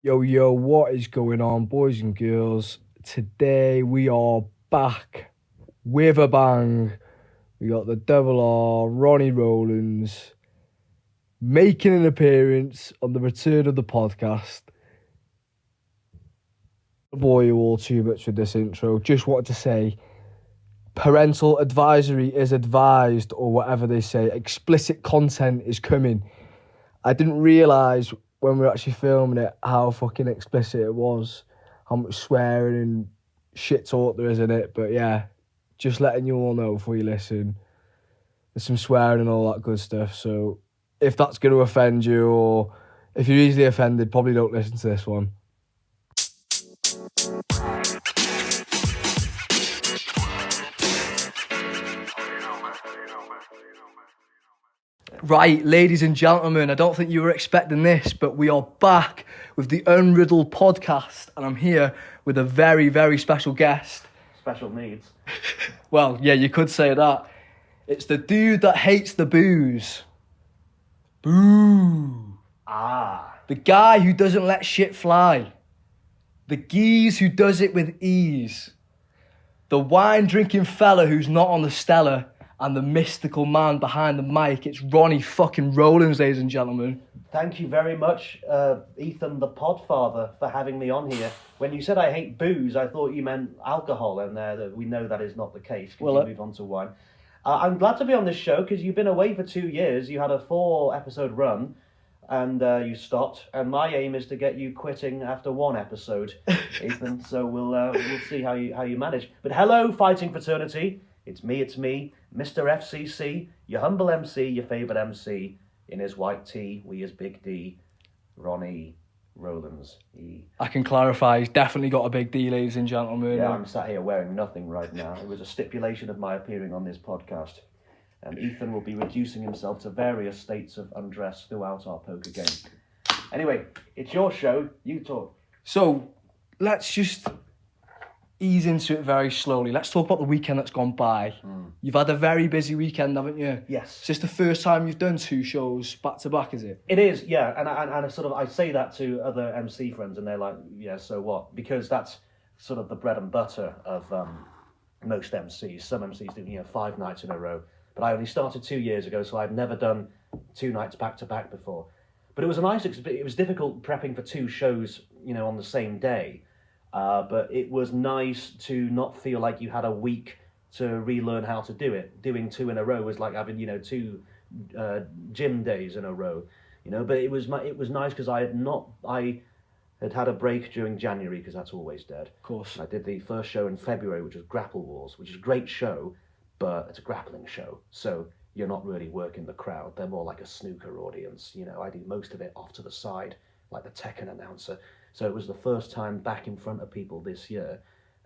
Yo, yo, what is going on, boys and girls? Today we are back with a bang. We got the Devil R, Ronnie Rowlands, making an appearance on the return of the podcast. Don't bore you all too much with this intro. Just wanted to say, parental advisory is advised, or whatever they say. Explicit content is coming. I didn't realise when we were actually filming it how fucking explicit it was, how much swearing and shit talk there is in it. But yeah, just letting you all know before you listen, there's some swearing and all that good stuff. So if that's going to offend you, or if you're easily offended, probably don't listen to this one. Right, ladies and gentlemen, I don't think you were expecting this, but we are back with the UnRidled podcast, and I'm here with a very, very special guest. Special needs. Well, yeah, you could say that. It's the dude that hates the booze. Boo. The guy who doesn't let shit fly. The geese who does it with ease. The wine-drinking fella who's not on the Stella. And the mystical man behind the mic, it's Ronnie fucking Rowlands, ladies and gentlemen. Thank you very much, Ethan the Podfather, for having me on here. When you said I hate booze, I thought you meant alcohol, and we know that is not the case. Well, you move on to wine. I'm glad to be on this show because you've been away for 2 years. You had a 4-episode run, and you stopped. And my aim is to get you quitting after 1 episode, Ethan. So we'll see how you manage. But hello, fighting fraternity. It's me, Mr. FCC, your humble MC, your favourite MC, in his white tee, we his big D, Ronnie Rowlands. I can clarify, he's definitely got a big D, ladies and gentlemen. Yeah, I'm sat here wearing nothing right now. It was a stipulation of my appearing on this podcast. And Ethan will be reducing himself to various states of undress throughout our poker game. Anyway, it's your show, you talk. So, let's just ease into it very slowly. Let's talk about the weekend that's gone by. You've had a very busy weekend, haven't you? Yes. Is this the first time you've done 2 shows back to back, is it? It is, yeah. And I say that to other MC friends, and they're like, yeah, so what? Because that's sort of the bread and butter of most MCs. Some MCs do 5 nights in a row. But I only started 2 years ago, so I've never done 2 nights back to back before. But it was a nice experience. It was difficult prepping for 2 shows, on the same day. But it was nice to not feel like you had a week to relearn how to do it. Doing 2 in a row was like having 2 gym days in a row, But it was nice because I had a break during January because that's always dead. Of course. I did the first show in February, which was Grapple Wars, which is a great show, but it's a grappling show, so you're not really working the crowd. They're more like a snooker audience. I do most of it off to the side, like the Tekken announcer. So it was the first time back in front of people this year,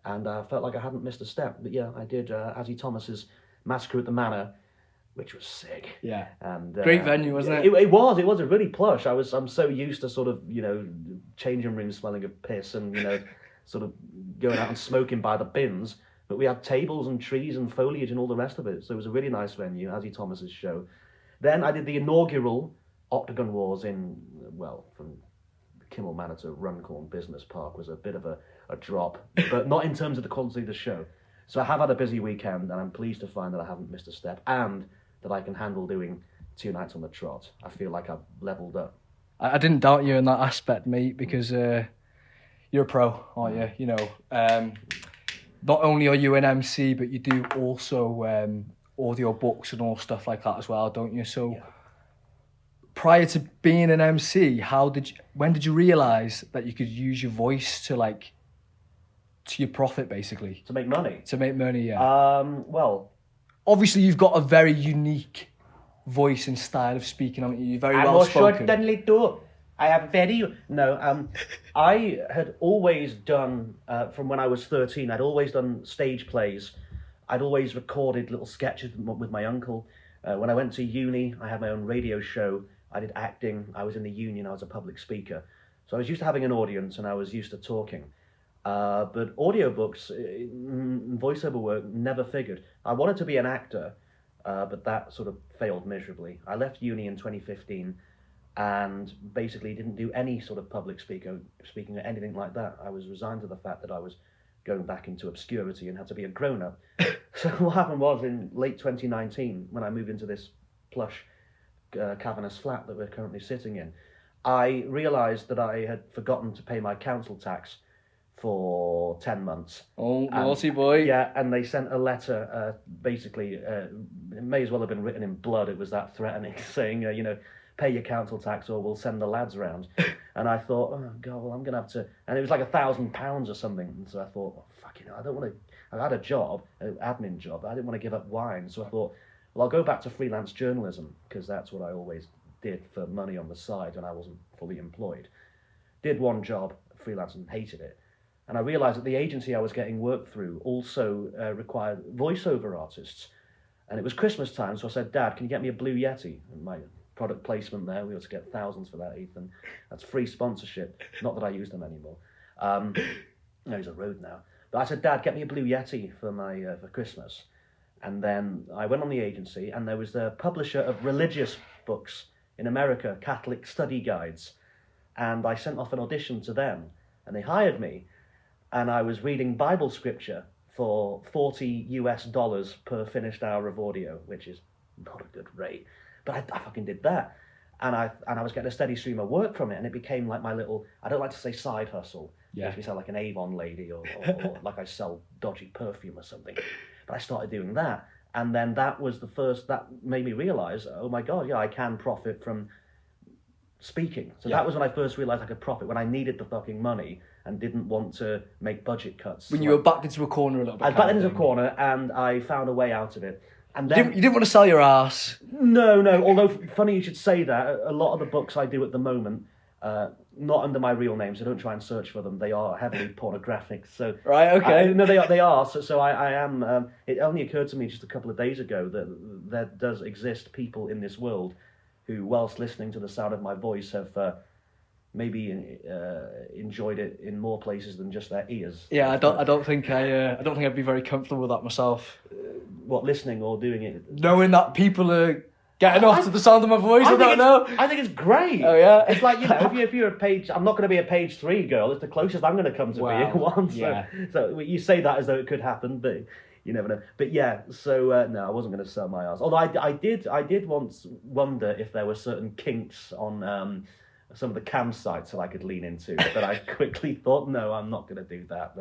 and I felt like I hadn't missed a step. But yeah, I did Azzy Thomas's Massacre at the Manor, which was sick. Yeah, and great venue, wasn't it? It was a really plush. I'm so used to sort of changing rooms smelling of piss and sort of going out and smoking by the bins. But we had tables and trees and foliage and all the rest of it. So it was a really nice venue, Azzy Thomas's show. Then I did the inaugural Octagon Wars from Kimmel Manor to Runcorn Business Park was a bit of a drop, but not in terms of the quality of the show. So I have had a busy weekend, and I'm pleased to find that I haven't missed a step, and that I can handle doing 2 nights on the trot. I feel like I've leveled up. I didn't doubt you in that aspect, mate, because you're a pro, aren't you? Not only are you an MC, but you do also audio books and all stuff like that as well, don't you? So. Yeah. Prior to being an MC, when did you realise that you could use your voice to your profit, basically? To make money? To make money, yeah. Well... Obviously, you've got a very unique voice and style of speaking, haven't you? You're very well spoken. I have very... No, I had always done, from when I was 13, I'd always done stage plays. I'd always recorded little sketches with my uncle. When I went to uni, I had my own radio show. I did acting, I was in the union, I was a public speaker. So I was used to having an audience and I was used to talking. But audiobooks, voiceover work, never figured. I wanted to be an actor, but that sort of failed miserably. I left uni in 2015 and basically didn't do any sort of public speaking or anything like that. I was resigned to the fact that I was going back into obscurity and had to be a grown-up. So what happened was in late 2019, when I moved into this plush cavernous flat that we're currently sitting in, I realised that I had forgotten to pay my council tax for 10 months. Oh, naughty boy. Yeah, and they sent a letter, basically, it may as well have been written in blood, it was that threatening, saying, pay your council tax or we'll send the lads round. And I thought, oh God, well, I'm going to have to, and it was like £1,000 or something. And so I thought, well, fuck, I don't want to, I had a job, an admin job, but I didn't want to give up wine. So I thought, well, I'll go back to freelance journalism, because that's what I always did for money on the side when I wasn't fully employed. Did one job, freelance, and hated it. And I realised that the agency I was getting work through also required voiceover artists. And it was Christmas time, so I said, Dad, can you get me a Blue Yeti? And my product placement there, we ought to get thousands for that, Ethan. That's free sponsorship. Not that I use them anymore. No, he's a Rode now. But I said, Dad, get me a Blue Yeti for for Christmas. And then I went on the agency, and there was the publisher of religious books in America, Catholic study guides. And I sent off an audition to them, and they hired me. And I was reading Bible scripture for $40 US per finished hour of audio, which is not a good rate. But I fucking did that. And I was getting a steady stream of work from it, and it became like my little, I don't like to say side hustle. Yeah. Makes me sound like an Avon lady or like I sell dodgy perfume or something. But I started doing that. And then that was the first, that made me realise, oh my God, yeah, I can profit from speaking. So that was when I first realised I could profit, when I needed the fucking money and didn't want to make budget cuts. When you were backed into a corner a little bit. I was backed into a corner, and I found a way out of it. And then, you didn't want to sell your ass. No. Although, funny you should say that. A lot of the books I do at the moment, not under my real name, so don't try and search for them. They are heavily pornographic. So right, okay. No, they are. So I am. It only occurred to me just a couple of days ago that there does exist people in this world who, whilst listening to the sound of my voice, have maybe enjoyed it in more places than just their ears. Yeah, I don't think I'd be very comfortable with that myself. What, listening or doing it? Knowing that people are getting off to the sound of my voice, I don't know. I think it's great. Oh yeah, it's like, if you're a page, I'm not going to be a page 3 girl. It's the closest I'm going to come to being one. So you say that as though it could happen, but you never know. But yeah, so no, I wasn't going to sell my ass. Although I did once wonder if there were certain kinks on some of the campsites that I could lean into, but I quickly thought, no, I'm not going to do that.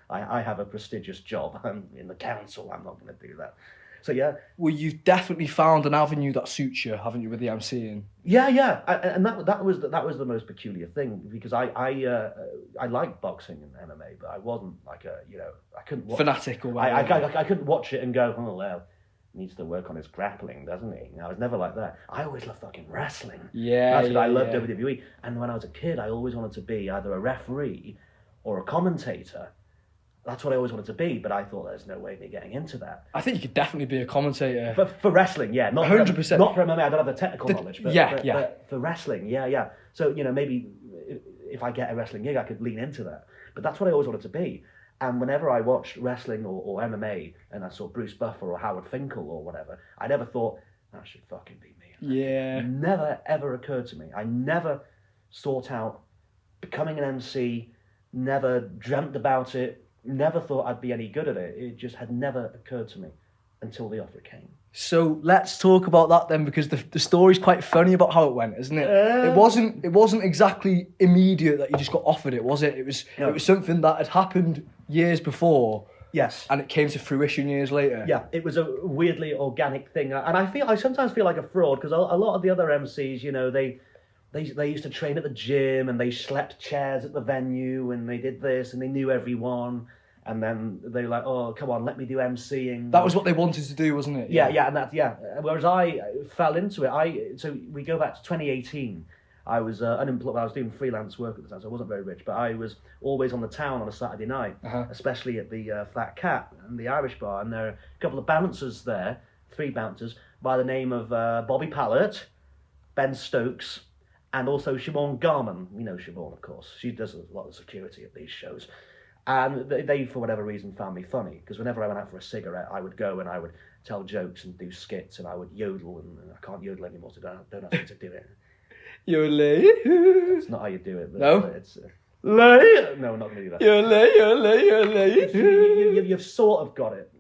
I have a prestigious job. I'm in the council. I'm not going to do that. So yeah. Well, you've definitely found an avenue that suits you, haven't you, with the MCing? Yeah. And that was the most peculiar thing, because I liked boxing and MMA, but I wasn't like I couldn't watch fanatic or whatever. I couldn't watch it and go, oh well, needs to work on his grappling, doesn't he? I was never like that. I always loved fucking wrestling. Yeah, that's what I loved WWE. And when I was a kid, I always wanted to be either a referee or a commentator. That's what I always wanted to be, but I thought there's no way of me getting into that. I think you could definitely be a commentator. For wrestling, yeah. Not 100%. Not for MMA, I don't have the technical knowledge. But, yeah. But for wrestling, yeah. So, maybe if I get a wrestling gig, I could lean into that. But that's what I always wanted to be. And whenever I watched wrestling or MMA, and I saw Bruce Buffer or Howard Finkel or whatever, I never thought, that should fucking be me. Yeah. It never, ever occurred to me. I never sought out becoming an MC, never dreamt about it, never thought I'd be any good at it. It just had never occurred to me until the offer came. So let's talk about that then, because the story's quite funny about how it went, isn't it? It wasn't exactly immediate that you just got offered it, was it? It was something that had happened years before. Yes. And it came to fruition years later. Yeah, it was a weirdly organic thing. And I sometimes feel like a fraud, because a lot of the other MCs, they used to train at the gym, and they slept chairs at the venue, and they did this, and they knew everyone. And then they were like, oh, come on, let me do MCing. That was what they wanted to do, wasn't it? Yeah. Whereas I fell into it. So we go back to 2018. I was unemployed. I was doing freelance work at the time, so I wasn't very rich. But I was always on the town on a Saturday night, especially at the Fat Cat and the Irish bar. And there are a couple of bouncers there, 3 bouncers, by the name of Bobby Pallett, Ben Stokes, and also Siobhan Garman. You know Siobhan, of course. She does a lot of security at these shows. And they, for whatever reason, found me funny, because whenever I went out for a cigarette, I would go and I would tell jokes and do skits, and I would yodel, and I can't yodel anymore, so don't ask me to do it. You're late. It's not how you do it. But No? It's... late? No, I'm not going to do that. You're late. You've sort of got it.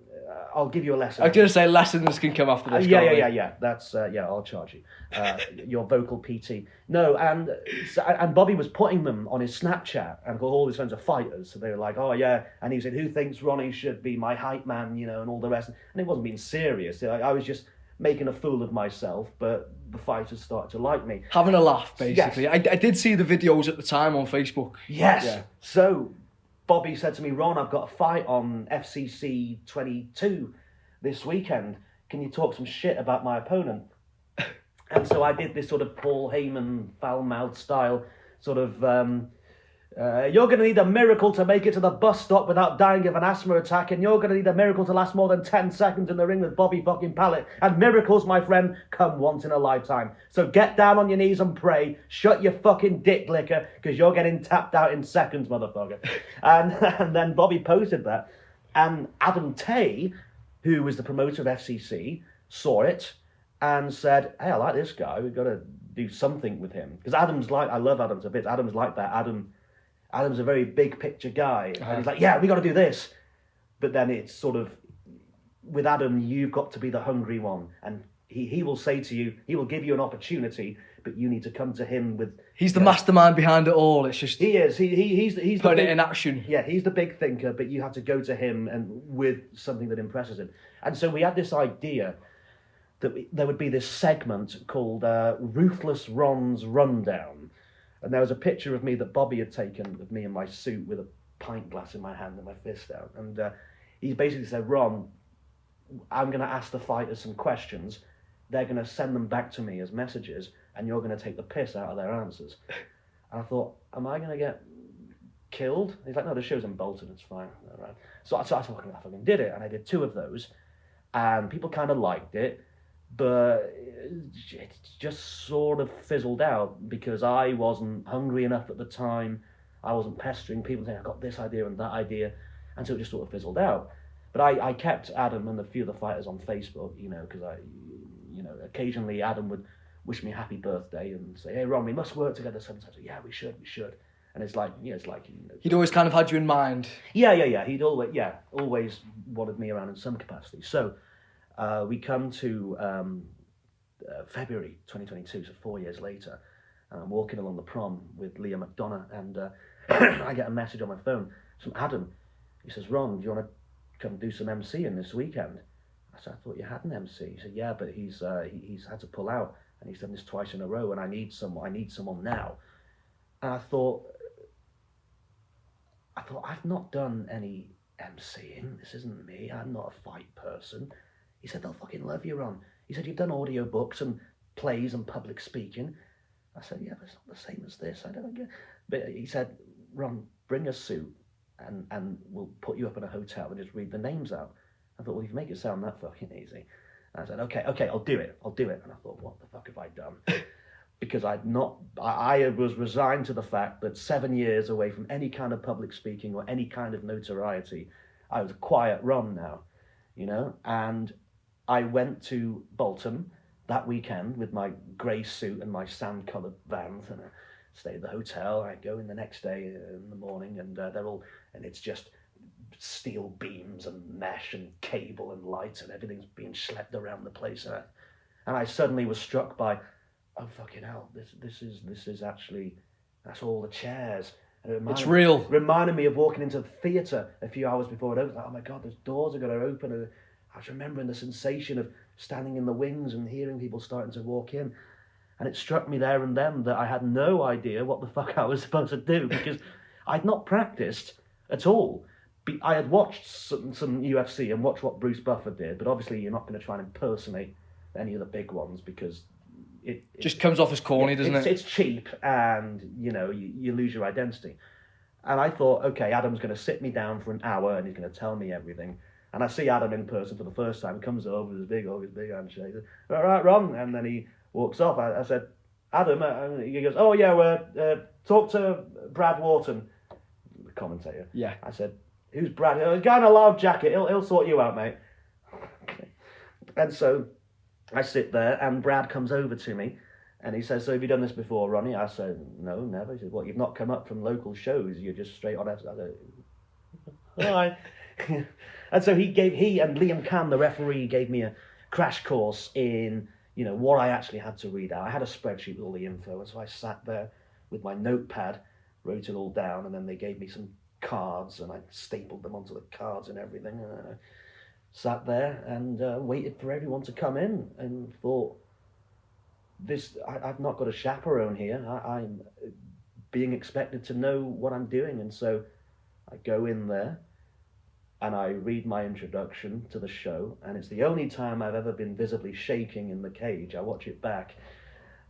I'll give you a lesson. I was going to say lessons can come after this. Yeah. That's I'll charge you. Your vocal PT. No, and Bobby was putting them on his Snapchat, and all his friends are fighters, so they were like, oh yeah, and he said, who thinks Ronnie should be my hype man, and all the rest, and it wasn't being serious. I was just making a fool of myself, but the fighters started to like me. Having a laugh, basically. Yes. I did see the videos at the time on Facebook. Yes. Yeah. So Bobby said to me, Ron, I've got a fight on FCC 22 this weekend. Can you talk some shit about my opponent? And so I did this sort of Paul Heyman foul-mouthed style sort of, you're going to need a miracle to make it to the bus stop without dying of an asthma attack, and you're going to need a miracle to last more than 10 seconds in the ring with Bobby fucking Pallet. And miracles, my friend, come once in a lifetime. So get down on your knees and pray. Shut your fucking dick liquor, because you're getting tapped out in seconds, motherfucker. And then Bobby posted that. And Adam Tay, who was the promoter of FCC, saw it and said, hey, I like this guy. We've got to do something with him. Because I love Adam to bits. Adam's like that. Adam's a very big picture guy. And he's like, yeah, we got to do this. But then it's sort of, with Adam, you've got to be the hungry one. And he will say to you, he will give you an opportunity, but you need to come to him with... He's the mastermind behind it all. It's just... He is. He's putting it in action. Yeah, he's the big thinker, but you have to go to him and with something that impresses him. And so we had this idea that there would be this segment called Ruthless Ron's Rundown. And there was a picture of me that Bobby had taken of me in my suit with a pint glass in my hand and my fist out. And he basically said, Ron, I'm going to ask the fighters some questions. They're going to send them back to me as messages, and you're going to take the piss out of their answers. And I thought, am I going to get killed? He's like, no, the show's in Bolton, it's fine. All right. So I fucking did it, and I did 2 of those, and people kind of liked it, but it just sort of fizzled out because I wasn't hungry enough at the time. I wasn't pestering people saying, I've got this idea and that idea, and so it just sort of fizzled out. But I kept Adam and a few of the fighters on Facebook, because occasionally Adam would wish me a happy birthday and say, hey, Ron, we must work together sometimes. Yeah, we should. And it's like, he'd always kind of had you in mind. Yeah. He'd always wanted me around in some capacity. So we come to February 2022, so 4 years later, and I'm walking along the prom with Leah McDonough, and I get a message on my phone from Adam. He says, Ron, do you want to come do some MCing this weekend? I said, I thought you had an MC. He said, yeah, but he's had to pull out, and he's done this twice in a row, and I need someone now. And I thought, I've not done any MCing. This isn't me. I'm not a fight person. He said, they'll fucking love you, Ron. He said, you've done audio books and plays and public speaking. I said, yeah, but it's not the same as this. I don't get. But he said, Ron, bring a suit and we'll put you up in a hotel and just read the names out. I thought, well, you can make it sound that fucking easy. And I said, okay, I'll do it. And I thought, what the fuck have I done? Because I was resigned to the fact that 7 years away from any kind of public speaking or any kind of notoriety, I was a quiet Ron now, and I went to Bolton that weekend with my grey suit and my sand-coloured Vans, and I stayed at the hotel. I go in the next day in the morning, and it's just steel beams and mesh and cable and lights, and everything's being schlepped around the place. And I suddenly was struck by, oh fucking hell, this is actually, that's all the chairs. And it's real. Reminded me of walking into the theatre a few hours before it opened. Like, oh my God, those doors are going to open. And I was remembering the sensation of standing in the wings and hearing people starting to walk in. And it struck me there and then that I had no idea what the fuck I was supposed to do, because I'd not practiced at all. I had watched some UFC and watched what Bruce Buffer did, but obviously you're not going to try and impersonate any of the big ones because it just comes off as corny, doesn't it? It's cheap, and you lose your identity. And I thought, okay, Adam's going to sit me down for an hour and he's going to tell me everything. And I see Adam in person for the first time. He comes over with his big handshake. All right, Ron. And then he walks off. I said, Adam, he goes, oh yeah, talk to Brad Wharton, the commentator. Yeah. I said, who's Brad? A guy in a loud jacket. He'll sort you out, mate. Okay. And so I sit there, and Brad comes over to me, And he says, so have you done this before, Ronnie? I said, no, never. He said, what, you've not come up from local shows? You're just straight on FC. I said, all right. And so he and Liam Cam, the referee, gave me a crash course in, what I actually had to read out. I had a spreadsheet with all the info, and so I sat there with my notepad, wrote it all down, and then they gave me some cards, and I stapled them onto the cards and everything. And I sat there and waited for everyone to come in, and thought, I've not got a chaperone here. I'm being expected to know what I'm doing, and so I go in there and I read my introduction to the show, and it's the only time I've ever been visibly shaking in the cage. I watch it back,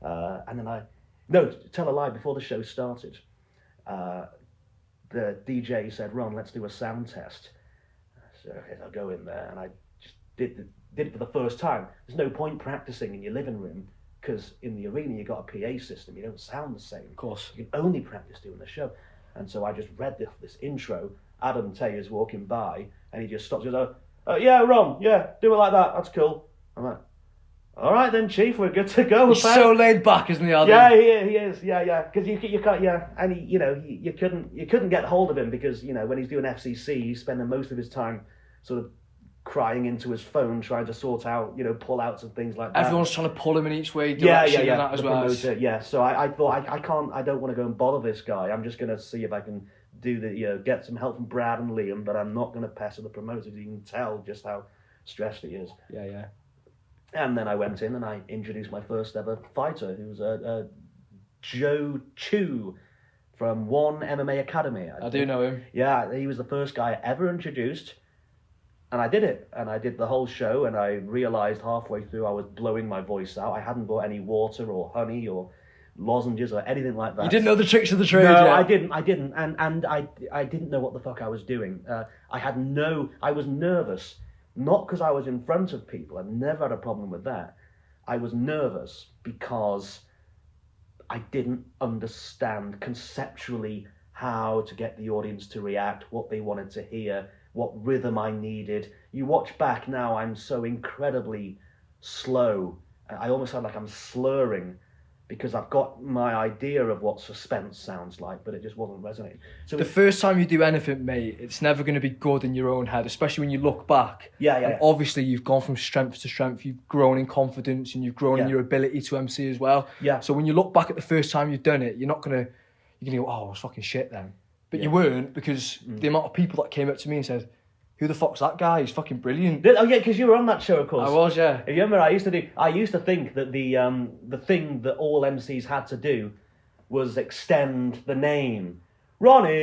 and then tell a lie, before the show started, the DJ said, Ron, let's do a sound test. So I'll go in there, and I just did it for the first time. There's no point practicing in your living room, because in the arena you got a PA system, you don't sound the same. Of course. You can only practice doing the show. And so I just read this intro. Adam Tayer's walking by, and he just stops and goes, yeah, Ron, yeah, do it like that, that's cool. I'm like, all right then, Chief, we're good to go. He's so laid back, isn't he, Adam? Yeah, he is, yeah. Because you can't, and you couldn't get hold of him, because, when he's doing FCC, he's spending most of his time sort of crying into his phone, trying to sort out, pull outs and things like that. Everyone's trying to pull him in each way, direction, and that as well. Yeah, so I thought, I don't want to go and bother this guy. I'm just going to see if I can do get some help from Brad and Liam, but I'm not going to pester the promoters. You can tell just how stressed he is. Yeah. And then I went in and I introduced my first ever fighter, who was Joe Chu from One MMA Academy. I do know him. Yeah, he was the first guy I ever introduced. And I did it, and I did the whole show, and I realised halfway through I was blowing my voice out. I hadn't bought any water or honey or lozenges or anything like that. You didn't know the tricks of the trade no, yet? I didn't, and I didn't know what the fuck I was doing. I was nervous, not because I was in front of people. I never had a problem with that. I was nervous because I didn't understand conceptually how to get the audience to react, what they wanted to hear, what rhythm I needed. You watch back now, I'm so incredibly slow. I almost sound like I'm slurring, because I've got my idea of what suspense sounds like, but it just wasn't resonating. So the first time you do anything, mate, it's never going to be good in your own head, especially when you look back. Yeah. Obviously, you've gone from strength to strength. You've grown in confidence, and you've grown in your ability to MC as well. Yeah. So when you look back at the first time you've done it, you're going to go, oh, I was fucking shit then. But you weren't, because the amount of people that came up to me and said, who the fuck's that guy? He's fucking brilliant. Oh yeah, because you were on that show, of course. I was, yeah. You remember, I used to think that the thing that all MCs had to do was extend the name. Ronnie,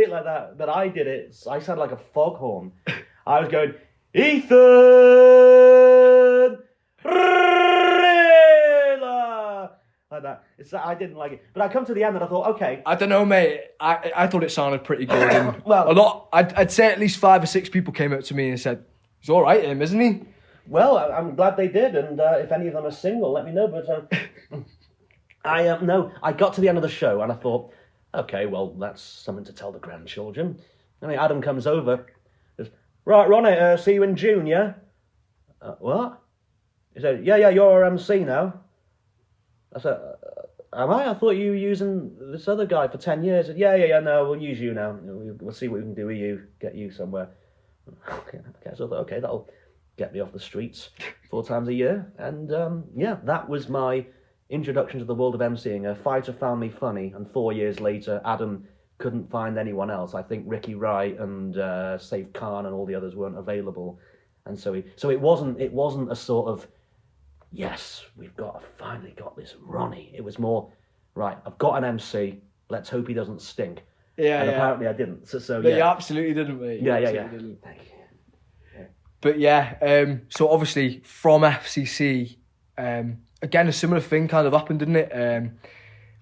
like that. But I did it. I sounded like a foghorn. I was going, Ethan, like that. I didn't like it. But I come to the end and I thought, okay. I don't know, mate. I thought it sounded pretty good. And well, I'd say at least 5 or 6 people came up to me and said, he's all right, him, isn't he? Well, I'm glad they did. And if any of them are single, let me know. But I got to the end of the show and I thought, okay, well, that's something to tell the grandchildren. And then Adam comes over, says, right, Ronnie, see you in June, yeah? What? He said, yeah, you're MC now. I said, am I? I thought you were using this other guy for 10 years. I said, yeah, no, we'll use you now. We'll see what we can do with you, get you somewhere. Okay, so I thought, okay, that'll get me off the streets 4 times a year. And that was my introduction to the world of MCing. A fighter found me funny, and 4 years later, Adam couldn't find anyone else. I think Ricky Wright and Saif Khan and all the others weren't available. And so it wasn't a sort of, yes, we've finally got this Ronnie. It was more, right, I've got an MC, let's hope he doesn't stink. Yeah, and apparently I didn't. So but you absolutely didn't, mate. Yeah. Didn't. Thank you. Yeah. But yeah, so obviously from FCC, again, a similar thing kind of happened, didn't it?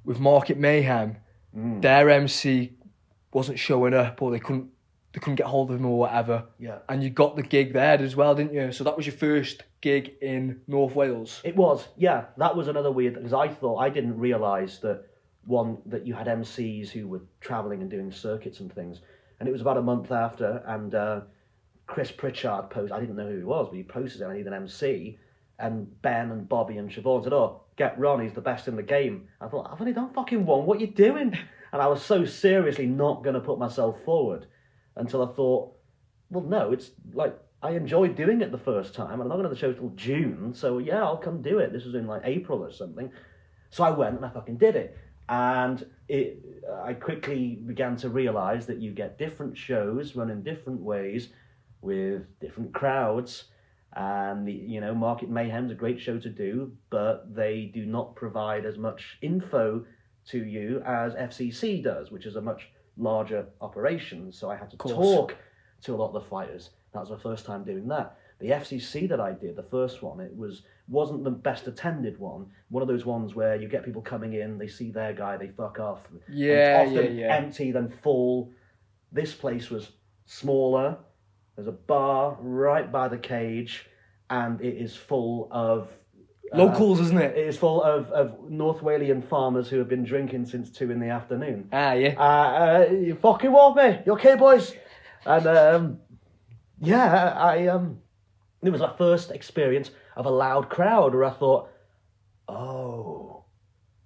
With Market Mayhem, their MC wasn't showing up, or they couldn't get hold of him or whatever. Yeah. And you got the gig there as well, didn't you? So that was your first gig in North Wales. It was, yeah. That was another weird, because I didn't realise that you had MCs who were travelling and doing circuits and things. And it was about a month after, and Chris Pritchard posted, I didn't know who he was, but he posted it, I need an MC. And Ben and Bobby and Siobhan said, "Oh, get Ron, he's the best in the game." I thought, "I've only done fucking one, what are you doing?" And I was so seriously not going to put myself forward until I thought, well, no, it's like, I enjoyed doing it the first time, and I'm not going to the show till June, so yeah, I'll come do it. This was in like April or something. So I went and I fucking did it. And I quickly began to realise that you get different shows run in different ways with different crowds. And, Market Mayhem's a great show to do, but they do not provide as much info to you as FCC does, which is a much larger operation. So I had to talk to a lot of the fighters. That was my first time doing that. The FCC that I did, the first one, wasn't the best attended one. One of those ones where you get people coming in, they see their guy, they fuck off. Yeah, and it's often empty, then full. This place was smaller. There's a bar right by the cage, and it is full of... locals, isn't it? It is full of North Walian farmers who have been drinking since 2 p.m. Ah, yeah. You fucking want me? You okay, boys? And, it was my first experience of a loud crowd where I thought, oh,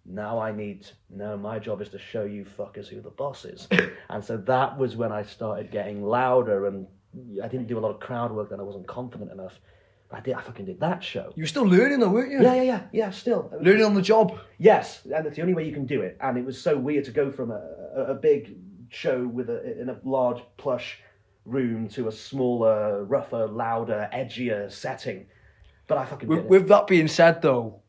now my job is to show you fuckers who the boss is. And so that was when I started getting louder, and I didn't do a lot of crowd work then. I wasn't confident enough. I fucking did that show. You were still learning though, weren't you? Yeah, still. Learning on the job. Yes, and it's the only way you can do it. And it was so weird to go from a big show in a large plush room to a smaller, rougher, louder, edgier setting. But I fucking did it. With that being said though,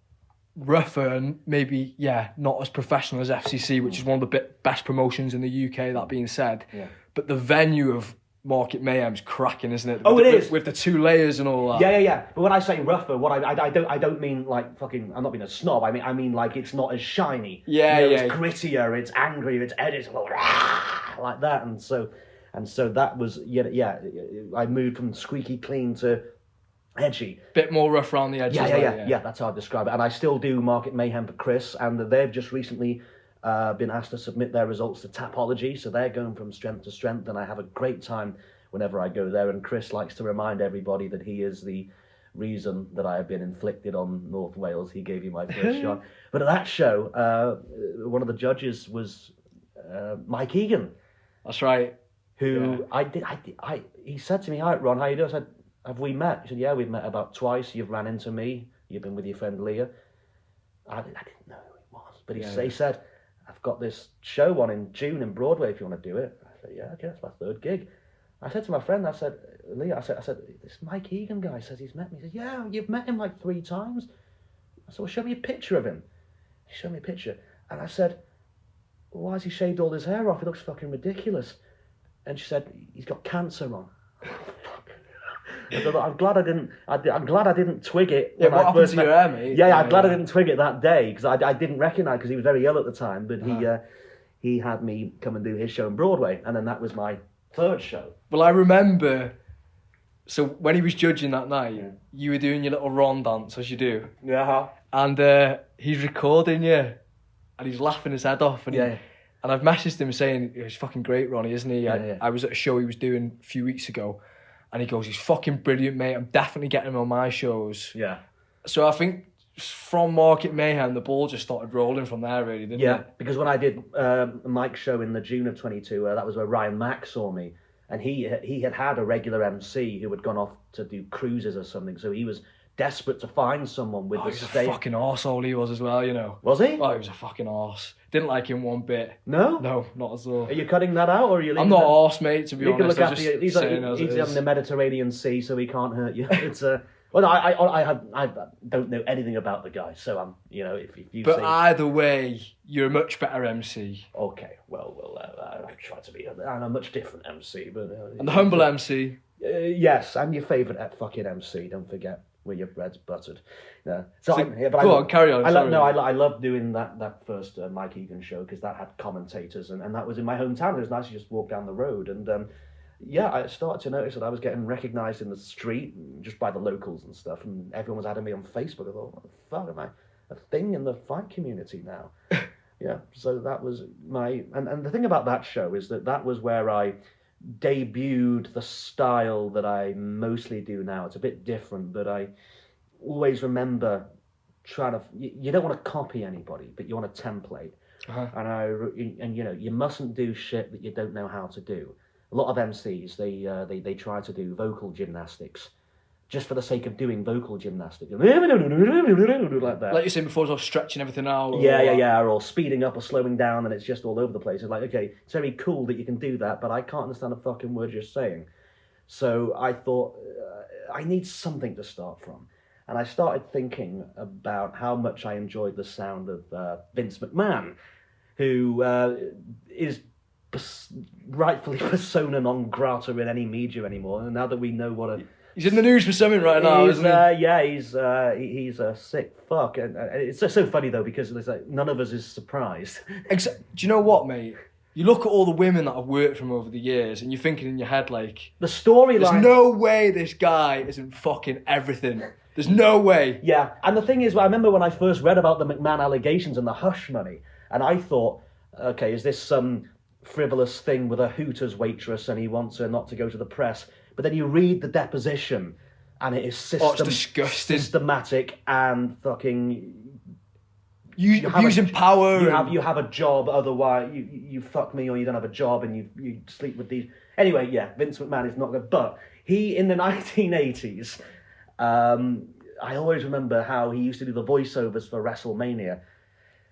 rougher and maybe, not as professional as FCC, which is one of the best promotions in the UK, that being said. Yeah. But the venue of Market Mayhem's cracking, isn't it? It is. With the 2 layers and all that. Yeah. But when I say rougher, I don't mean like fucking, I'm not being a snob, I mean like it's not as shiny. It's grittier, it's angrier, it's edged, like that. And so that was, I moved from squeaky clean to edgy. Bit more rough around the edges. Yeah, that's how I describe it. And I still do Market Mayhem for Chris, and they've just recently been asked to submit their results to Tapology, so they're going from strength to strength, and I have a great time whenever I go there. And Chris likes to remind everybody that he is the reason that I have been inflicted on North Wales. He gave you my first shot. But at that show, one of the judges was Mike Egan. That's right. Who he said to me, "All right, Ron, how you doing?" I said, "Have we met?" He said, "Yeah, we've met about twice. You've ran into me. You've been with your friend Leah." I didn't know who he was, but he said, "I've got this show on in June in Broadway if you want to do it." I said, "Yeah, okay, that's my 3rd gig." I said to my friend, I said, "Leah, I said, this Mike Egan guy says he's met me." He said, "Yeah, you've met him like 3 times." I said, "Well, show me a picture of him." He showed me a picture, and I said, well, "Why has he shaved all his hair off? It looks fucking ridiculous." And she said, "He's got cancer on." I said, I'm glad I didn't twig it. Yeah, what happened to your hair, mate? Yeah, I'm glad I didn't twig it that day, because I didn't recognise, because he was very ill at the time. But he had me come and do his show in Broadway, and then that was my 3rd show. Well, I remember. So when he was judging that night, you were doing your little Ron dance, as you do. Yeah. And he's recording you, and he's laughing his head off, and and I've messaged him saying, he's fucking great, Ronnie, isn't he? I was at a show he was doing a few weeks ago, and he goes, he's fucking brilliant, mate. I'm definitely getting him on my shows. Yeah. So I think from Market Mayhem, the ball just started rolling from there, really, didn't it? Yeah, because when I did Mike's show in the June of 22, that was where Ryan Mack saw me, and he had a regular MC who had gone off to do cruises or something, so he was desperate to find someone with the stage. stage. He was a fucking arsehole, he was as well, you know. Was he? Oh, he was a fucking arse. Didn't like him one bit. No? No, not at all. Are you cutting that out, or are you leaving I'm not arse, mate, to be honest. You can look after you. He's on the Mediterranean Sea, so he can't hurt you. It's well, I don't know anything about the guy, so I'm, if you But say... either way, you're a much better MC. Okay, well, I try to be a much different MC, but... and the humble MC. Yes, and your favourite fucking MC, don't forget, where your bread's buttered. No. Go on, carry on. I love doing that first Mike Egan show, because that had commentators, and that was in my hometown. It was nice to just walk down the road, and I started to notice that I was getting recognised in the street just by the locals and stuff, and everyone was adding me on Facebook. I thought, what the fuck, am I a thing in the fight community now? Yeah, so that was and the thing about that show is that was where I debuted the style that I mostly do now. It's a bit different, but always remember trying to. You don't want to copy anybody, but you want a template. And you mustn't do shit that you don't know how to do. A lot of MCs they try to do vocal gymnastics just for the sake of doing vocal gymnastics, like that. Like you said before, sort of stretching everything out. Or speeding up or slowing down, and it's just all over the place. It's like, okay, it's very cool that you can do that, but I can't understand a fucking word you're saying. So I thought, I need something to start from. And I started thinking about how much I enjoyed the sound of Vince McMahon, who is rightfully persona non grata in any media anymore. And now that we know what he's in the news for something right now, isn't he? He's a sick fuck. And it's so funny, though, because it's like none of us is surprised. Do you know what, mate? You look at all the women that I've worked from over the years, and you're thinking in your head, like... The storyline... There's no way this guy isn't fucking everything. There's no way. Yeah, and the thing is, I remember when I first read about the McMahon allegations and the hush money, and I thought, okay, is this some frivolous thing with a Hooters waitress and he wants her not to go to the press? But then you read the deposition, and it is it's disgusting. Systematic and fucking... Using power. You have a job, otherwise you fuck me, or you don't have a job and you sleep with these. Anyway, yeah, Vince McMahon is not good. But he, in the 1980s, I always remember how he used to do the voiceovers for WrestleMania.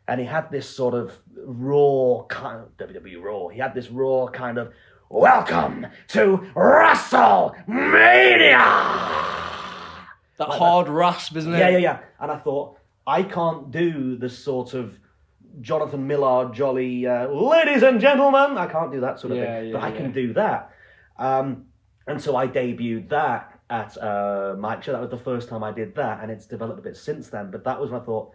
And he had this sort of raw kind of WWE Raw. He had this raw kind of, welcome to WrestleMania! That like hard rasp, isn't it? Yeah. And I thought, I can't do the sort of Jonathan Millard jolly, ladies and gentlemen. I can't do that sort of thing, but I can do that. And so I debuted that at Mike Show. That was the first time I did that, and it's developed a bit since then. But that was when I thought,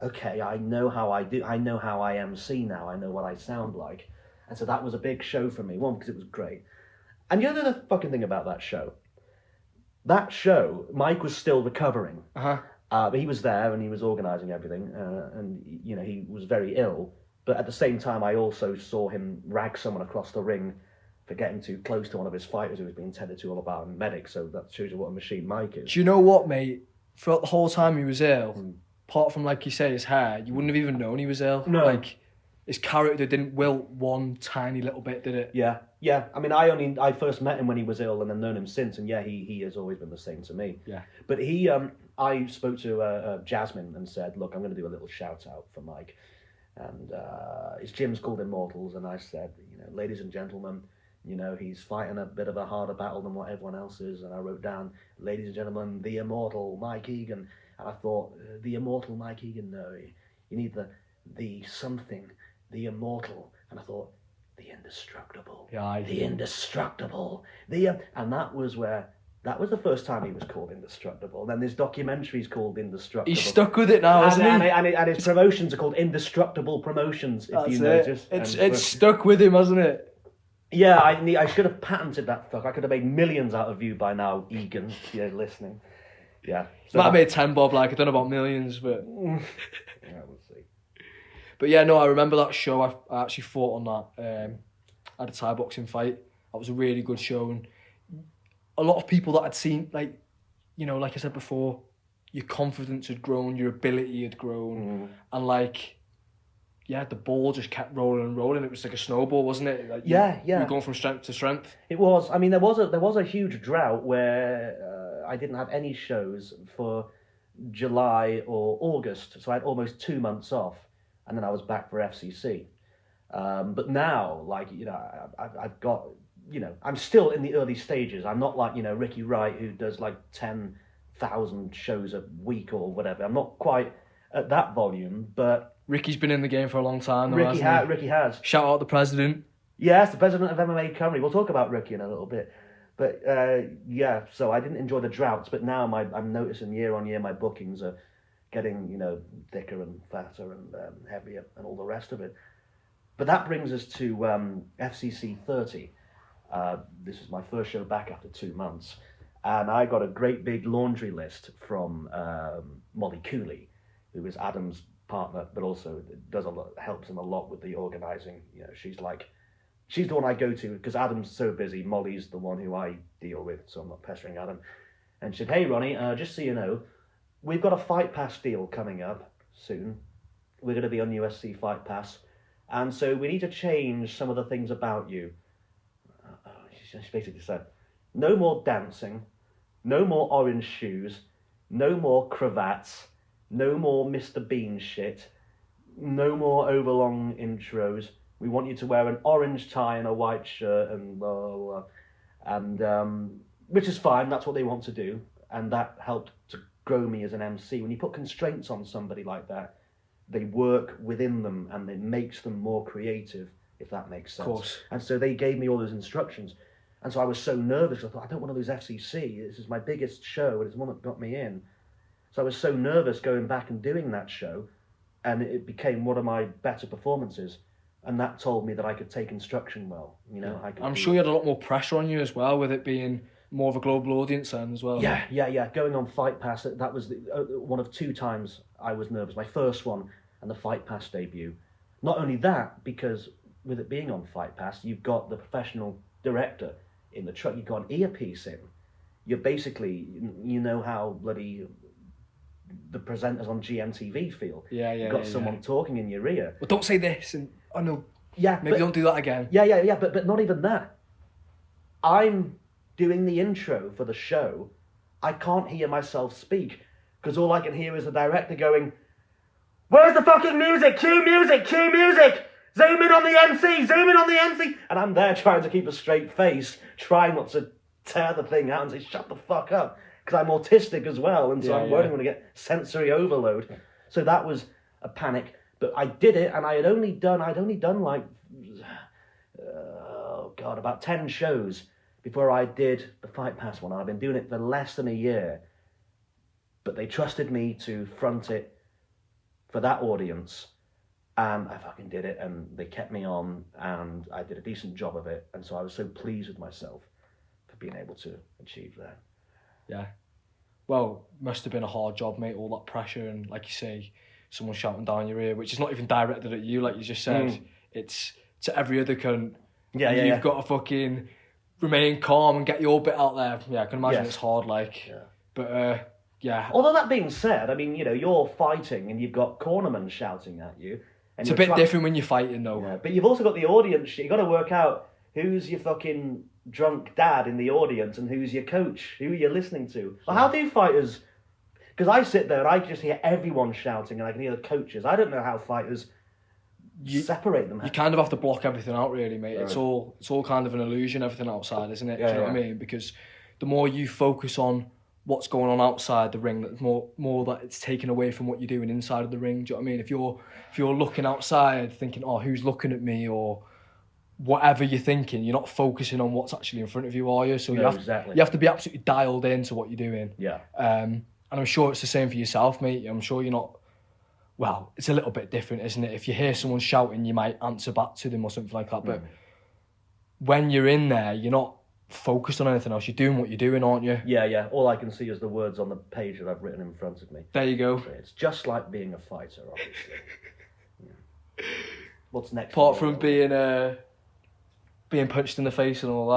okay, I know how I do. I know how I MC now. I know what I sound like. And so that was a big show for me. One, because it was great. And you know the fucking thing about that show? That show, Mike was still recovering. But he was there and he was organising everything, and he was very ill. But at the same time, I also saw him rag someone across the ring for getting too close to one of his fighters who was being tended to all about a medic. So that shows you what a machine Mike is. Do you know what, mate? Throughout the whole time he was ill, apart from, like you say, his hair, you wouldn't have even known he was ill. No. Like, his character didn't wilt one tiny little bit, did it? Yeah. I mean, I first met him when he was ill, and then known him since, and he has always been the same to me. Yeah. But I spoke to Jasmine and said, look, I'm going to do a little shout out for Mike, and his gym's called Immortals, and I said, ladies and gentlemen, he's fighting a bit of a harder battle than what everyone else is, and I wrote down, ladies and gentlemen, the immortal Mike Egan, and I thought, the immortal Mike Egan, no, you need the something, the immortal, and I thought, the indestructible, the indestructible, and that was the first time he was called Indestructible. And then this documentary's called Indestructible. He's stuck with it now, hasn't he? And his promotions are called Indestructible Promotions, if you notice. It's stuck with him, hasn't it? Yeah, I should have patented that fuck. I could have made millions out of you by now, Egan, if you're listening. Yeah. So might have made 10 bob, like, I don't know about millions, but... Yeah, we'll see. But yeah, no, I remember that show. I actually fought on that. I had a Thai boxing fight. That was a really good show. And a lot of people that I'd seen, like I said before, your confidence had grown, your ability had grown. And the ball just kept rolling and rolling. It was like a snowball, wasn't it? Like you were going from strength to strength. It was. I mean, there was a huge drought where I didn't have any shows for July or August. So I had almost 2 months off. And then I was back for FCC. But now, I've got, I'm still in the early stages. I'm not like, Ricky Wright, who does like 10,000 shows a week or whatever. I'm not quite at that volume, but... Ricky's been in the game for a long time, though, Ricky has. Shout out the president. Yes, the president of MMA Company. We'll talk about Ricky in a little bit. But, so I didn't enjoy the droughts, but now I'm noticing year on year my bookings are getting, thicker and fatter and heavier and all the rest of it. But that brings us to FCC 30. This is my first show back after 2 months. And I got a great big laundry list from Molly Cooley, who is Adam's partner, but also does a lot, helps him a lot with the organising. She's the one I go to, because Adam's so busy. Molly's the one who I deal with, so I'm not pestering Adam. And she said, hey, Ronnie, just so you know, we've got a Fight Pass deal coming up soon. We're going to be on USC Fight Pass. And so we need to change some of the things about you. She basically said, no more dancing, no more orange shoes, no more cravats, no more Mr. Bean shit, no more overlong intros. We want you to wear an orange tie and a white shirt and blah, blah, blah. And, which is fine, that's what they want to do. And that helped to grow me as an MC. When you put constraints on somebody like that, they work within them and it makes them more creative, if that makes sense. Of course. And so they gave me all those instructions. And so I was so nervous. I thought, I don't want to lose FCC. This is my biggest show. It's the one that got me in. So I was so nervous going back and doing that show. And it became one of my better performances. And that told me that I could take instruction well. You know, I'm sure you had a lot more pressure on you as well, with it being more of a global audience then as well. Yeah. Going on Fight Pass, that was one of 2 times I was nervous. My first one and the Fight Pass debut. Not only that, because with it being on Fight Pass, you've got the professional director in the truck. You've got an earpiece in. You're basically, you know how bloody the presenters on GMTV feel. You've got someone talking in your ear. Well, don't say this, and I know. Yeah, maybe don't do that again. Yeah. But not even that. I'm doing the intro for the show. I can't hear myself speak because all I can hear is the director going, "Where's the fucking music? Cue music! Cue music! Zoom in on the MC! Zoom in on the MC!" And I'm there trying to keep a straight face, trying not to tear the thing out and say, "Shut the fuck up," because I'm autistic as well, and so I'm worried I'm going to get sensory overload. So that was a panic. But I did it, and I'd only done like, about 10 shows before I did the Fight Pass one. I've been doing it for less than a year. But they trusted me to front it for that audience, and I fucking did it, and they kept me on, and I did a decent job of it, and so I was so pleased with myself for being able to achieve that. Yeah. Well, must have been a hard job, mate, all that pressure, and like you say, someone shouting down your ear, which is not even directed at you, like you just said. It's to every other cunt. You've got to fucking remain calm and get your bit out there. Yeah, I can imagine it's hard, like. Yeah. But, yeah. Although that being said, I mean, you know, you're fighting and you've got cornermen shouting at you. And it's a bit different when you're fighting, though. Yeah, but you've also got the audience. You've got to work out who's your fucking drunk dad in the audience and who's your coach, who you're listening to. Well, how do fighters... Because I sit there and I just hear everyone shouting and I can hear the coaches. I don't know how fighters separate them. You kind of have to block everything out, really, mate. Right. It's all kind of an illusion, everything outside, isn't it? Do you know what I mean? Because the more you focus on what's going on outside the ring, the more that it's taken away from what you're doing inside of the ring. Do you know what I mean? If you're looking outside thinking, oh, who's looking at me, or whatever you're thinking, you're not focusing on what's actually in front of you, are you? So you have to be absolutely dialed into what you're doing. Yeah. And I'm sure it's the same for yourself, mate. I'm sure you're not... Well, it's a little bit different, isn't it? If you hear someone shouting, you might answer back to them or something like that. But when you're in there, you're not focused on anything else. You're doing what you're doing, aren't you? Yeah. All I can see is the words on the page that I've written in front of me. There you go. So it's just like being a fighter, obviously. What's next? Apart from being punched in the face and all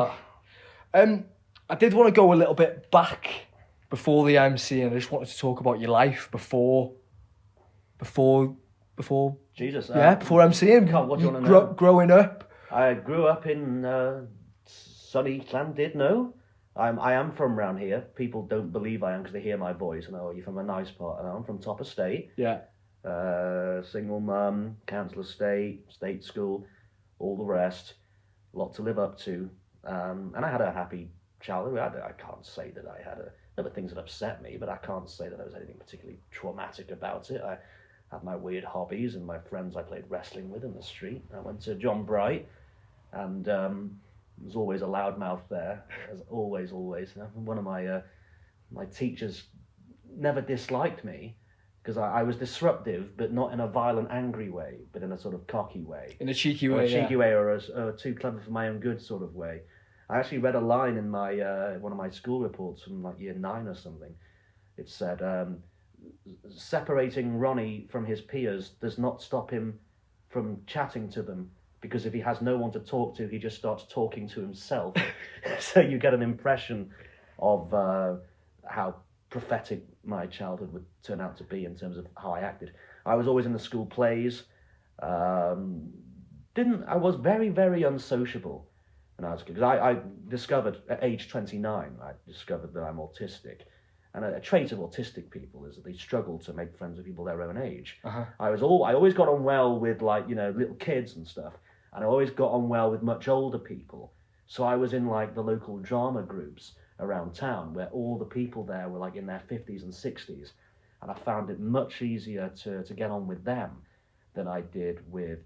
that. I did want to go a little bit back before the MC, and I just wanted to talk about your life before Jesus. Before MCing. What do you want to know? Growing up. I grew up in sunny Llandudno. I am from around here. People don't believe I am because they hear my voice and you're from a nice part. And I'm from top estate. Yeah. Single mum, council estate, state school, all the rest. A lot to live up to. And I had a happy childhood. I can't say that I had there were things that upset me, but I can't say that there was anything particularly traumatic about it. I had my weird hobbies and my friends I played wrestling with in the street. I went to John Bright, and there's always a loudmouth there. There's always. One of my teachers never disliked me because I was disruptive, but not in a violent, angry way, but in a sort of cocky way. In a cheeky way, or a too clever for my own good sort of way. I actually read a line in my one of my school reports from like year 9 or something. It said, separating Ronnie from his peers does not stop him from chatting to them, because if he has no one to talk to, he just starts talking to himself. So you get an impression of how prophetic my childhood would turn out to be in terms of how I acted. I was always in the school plays. I was very, very unsociable when I was a kid. Because I discovered at age 29, I discovered that I'm autistic. And a trait of autistic people is that they struggle to make friends with people their own age. Uh-huh. I always got on well with little kids and stuff, and I always got on well with much older people. So I was in the local drama groups around town where all the people there were in their 50s and 60s, and I found it much easier to get on with them than I did with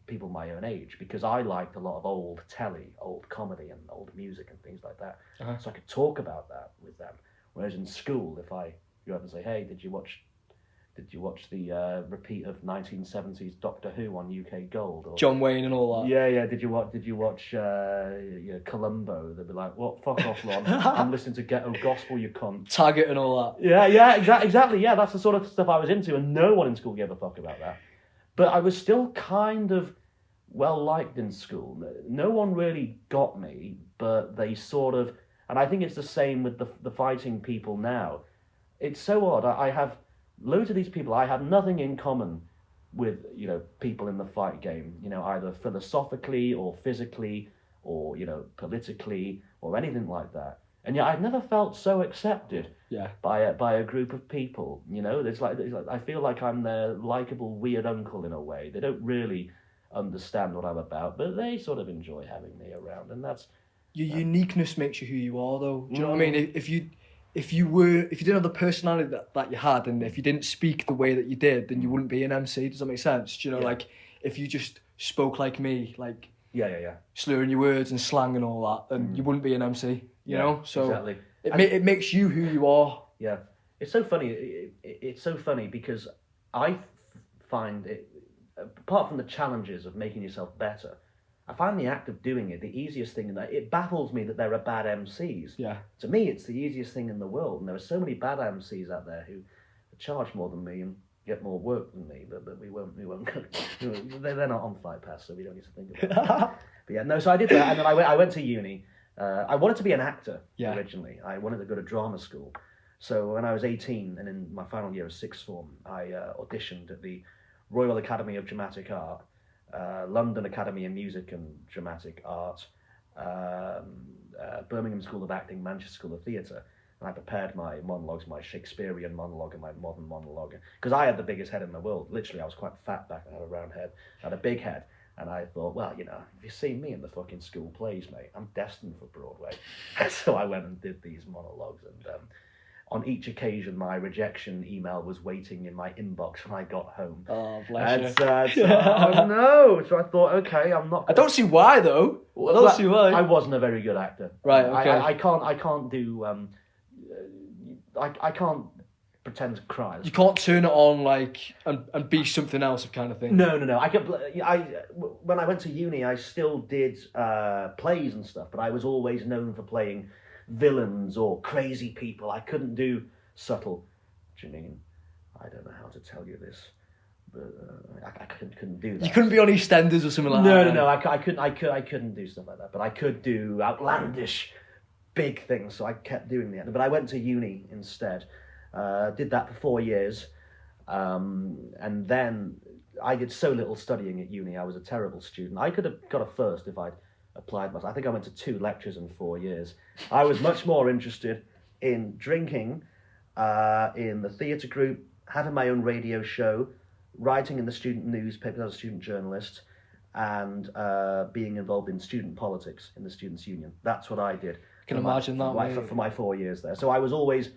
people my own age, because I liked a lot of old telly, old comedy, and old music and things like that. Uh-huh. So I could talk about that with them. Whereas in school, if I go up and say, "Hey, did you watch the repeat of 1970s Doctor Who on UK Gold?" Or John Wayne and all that. Yeah. Did you watch Columbo? They'd be like, "What? Fuck off, Ron! I'm listening to ghetto gospel, you cunt." Taggart and all that. Yeah, exactly. Yeah, that's the sort of stuff I was into, and no one in school gave a fuck about that. But I was still kind of well liked in school. No one really got me, but they sort of. And I think it's the same with the fighting people now. It's so odd. I have loads of these people. I have nothing in common with people in the fight game. Either philosophically or physically or politically or anything like that. And yet I've never felt so accepted. Yeah. By a group of people. It's like I feel like I'm their likable weird uncle in a way. They don't really understand what I'm about, but they sort of enjoy having me around, and that's. Your uniqueness makes you who you are, though. Do you know what I mean? If you didn't have the personality that you had, and if you didn't speak the way that you did, then you wouldn't be an MC. Does that make sense? Do you know, if you just spoke like me, slurring your words and slang and all that, then you wouldn't be an MC. You know, so exactly. It makes you who you are. Yeah, it's so funny. It's so funny because I find it, apart from the challenges of making yourself better, I find the act of doing it the easiest thing, and it baffles me that there are bad MCs. Yeah. To me, it's the easiest thing in the world, and there are so many bad MCs out there who charge more than me and get more work than me, but we won't. They're not on Flight Pass, so we don't need to think about that. But yeah, no. So I did that, and then I went to uni. I wanted to be an actor originally. I wanted to go to drama school. So when I was 18 and in my final year of sixth form, I auditioned at the Royal Academy of Dramatic Art. London Academy of Music and Dramatic Art, Birmingham School of Acting, Manchester School of Theatre, and I prepared my monologues, my Shakespearean monologue and my modern monologue, because I had the biggest head in the world. Literally, I was quite fat back then, I had a round head, I had a big head, and I thought, well, if you see me in the fucking school plays, mate, I'm destined for Broadway. So I went and did these monologues, and on each occasion, my rejection email was waiting in my inbox when I got home. Oh, bless you. Oh no! So I thought, okay, I'm not. I don't see why though. I don't see why. I wasn't a very good actor. Right. Okay. I can't do. I can't pretend to cry. You can't turn it on and be something else, kind of thing. No. When I went to uni, I still did plays and stuff, but I was always known for playing villains or crazy people. I couldn't do subtle. Janine, I don't know how to tell you this, but I couldn't do that. You couldn't be on EastEnders or something like that. No. I couldn't do stuff like that. But I could do outlandish, big things. So I kept doing that. But I went to uni instead. Did that for 4 years, and then I did so little studying at uni. I was a terrible student. I could have got a first if I'd applied myself. I think I went to 2 lectures in 4 years. I was much more interested in drinking, in the theatre group, having my own radio show, writing in the student newspaper as a student journalist, and being involved in student politics in the Students' Union. That's what I did. Can imagine that. For my 4 years there. So I was always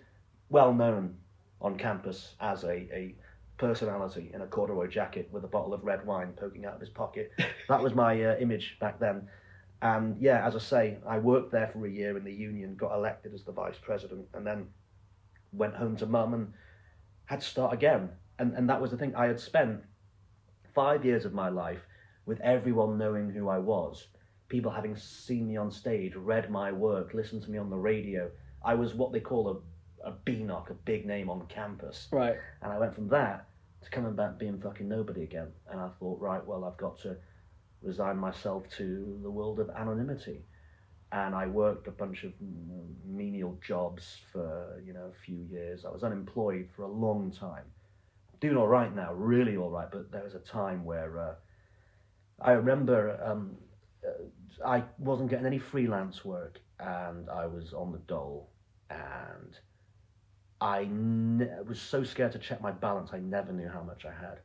well known on campus as a personality in a corduroy jacket with a bottle of red wine poking out of his pocket. That was my image back then. And yeah, as I say, I worked there for a year in the union, got elected as the vice president, and then went home to mum and had to start again. And that was the thing. I had spent 5 years of my life with everyone knowing who I was, people having seen me on stage, read my work, listened to me on the radio. I was what they call a BNOC, a big name on campus. Right. And I went from that to coming back being fucking nobody again. And I thought, right, well, I've got to resign myself to the world of anonymity. and I worked a bunch of menial jobs for, a few years. I was unemployed for a long time. Doing all right now, really all right, but there was a time where I remember I wasn't getting any freelance work, and I was on the dole, and I was so scared to check my balance, I never knew how much I had.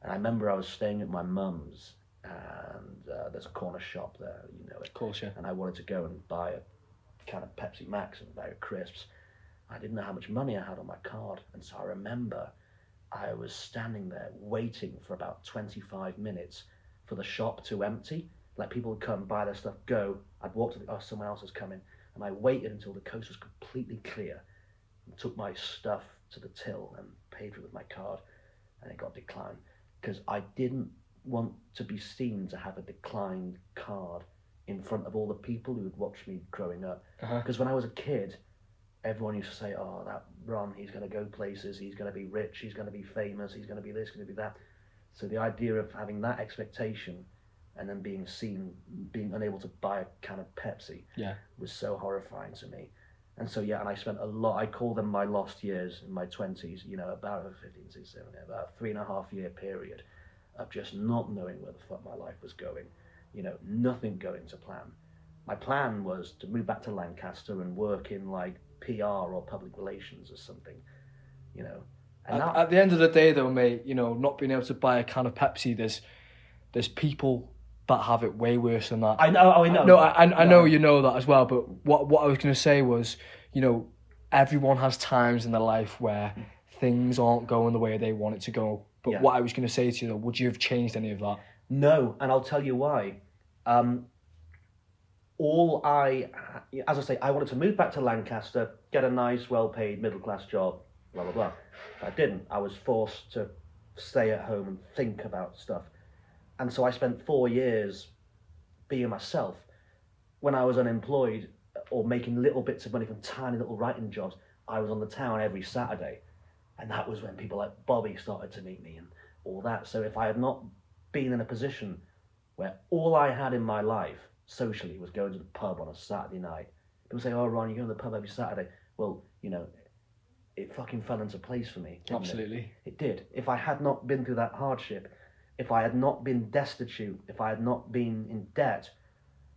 And I remember I was staying at my mum's, and there's a corner shop there, Of course, yeah. and I wanted to go and buy a can of Pepsi Max and a bag of crisps. I didn't know how much money I had on my card, and so I remember I was standing there waiting for about 25 minutes for the shop to empty. Like, people would come, buy their stuff, go. I'd walk to someone else is coming, and I waited until the coast was completely clear, and took my stuff to the till and paid for it with my card, and it got declined because I didn't want to be seen to have a declined card in front of all the people who had watched me growing up. Because when I was a kid, everyone used to say, "Oh, that Ron, he's going to go places, he's going to be rich, he's going to be famous, he's going to be this, going to be that." So the idea of having that expectation and then being seen, being unable to buy a can of Pepsi, was so horrifying to me. And so, and I spent a lot, I call them my lost years in my 20s, about 15, 16, about a 3.5 year period of just not knowing where the fuck my life was going, nothing going to plan. My plan was to move back to Lancaster and work in like PR or public relations or something, And at the end of the day, though, mate, not being able to buy a can of Pepsi, there's people that have it way worse than that. I know. No, I know you know that as well. But what I was going to say was, everyone has times in their life where things aren't going the way they want it to go. But what I was going to say to you, though, would you have changed any of that? No, and I'll tell you why. As I say, I wanted to move back to Lancaster, get a nice, well-paid, middle-class job, blah, blah, blah. But I didn't. I was forced to stay at home and think about stuff. And so I spent 4 years being myself. When I was unemployed or making little bits of money from tiny little writing jobs, I was on the town every Saturday. And that was when people like Bobby started to meet me and all that. So if I had not been in a position where all I had in my life socially was going to the pub on a Saturday night, people say, "Oh, Ron, you go to the pub every Saturday." Well, it fucking fell into place for me. Absolutely. It did. If I had not been through that hardship, if I had not been destitute, if I had not been in debt,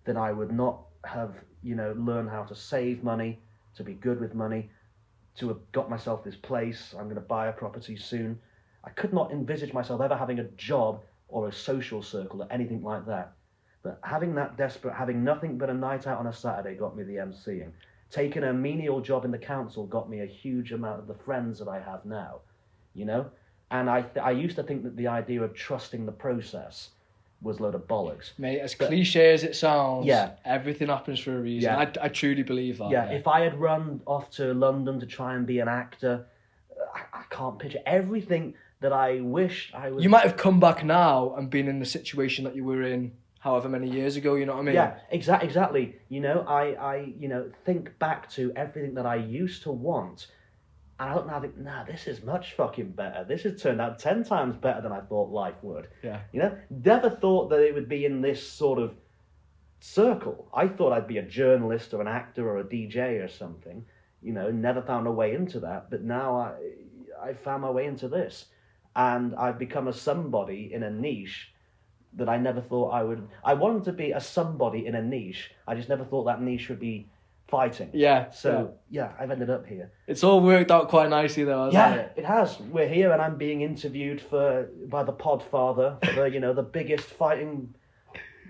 then I would not have, learned how to save money, to be good with money, to have got myself this place. I'm going to buy a property soon. I could not envisage myself ever having a job or a social circle or anything like that. But having nothing but a night out on a Saturday got me the MCing. Taking a menial job in the council got me a huge amount of the friends that I have now, And I used to think that the idea of trusting the process was a load of bollocks. Mate, as cliche as it sounds, everything happens for a reason. Yeah. I truly believe that. Yeah, if I had run off to London to try and be an actor, I can't picture everything that I wished I was. You might have come back now and been in the situation that you were in however many years ago, you know what I mean? Yeah, exactly. I think back to everything that I used to want, and I look now and think, nah, this is much fucking better. This has turned out 10 times better than I thought life would. Yeah. Never thought that it would be in this sort of circle. I thought I'd be a journalist or an actor or a DJ or something. Never found a way into that, but now I found my way into this, and I've become a somebody in a niche that I never thought I would. I wanted to be a somebody in a niche. I just never thought that niche would be fighting. Yeah. So, I've ended up here. It's all worked out quite nicely, though, hasn't it? It has. We're here, and I'm being interviewed by the Podfather for, the biggest fighting.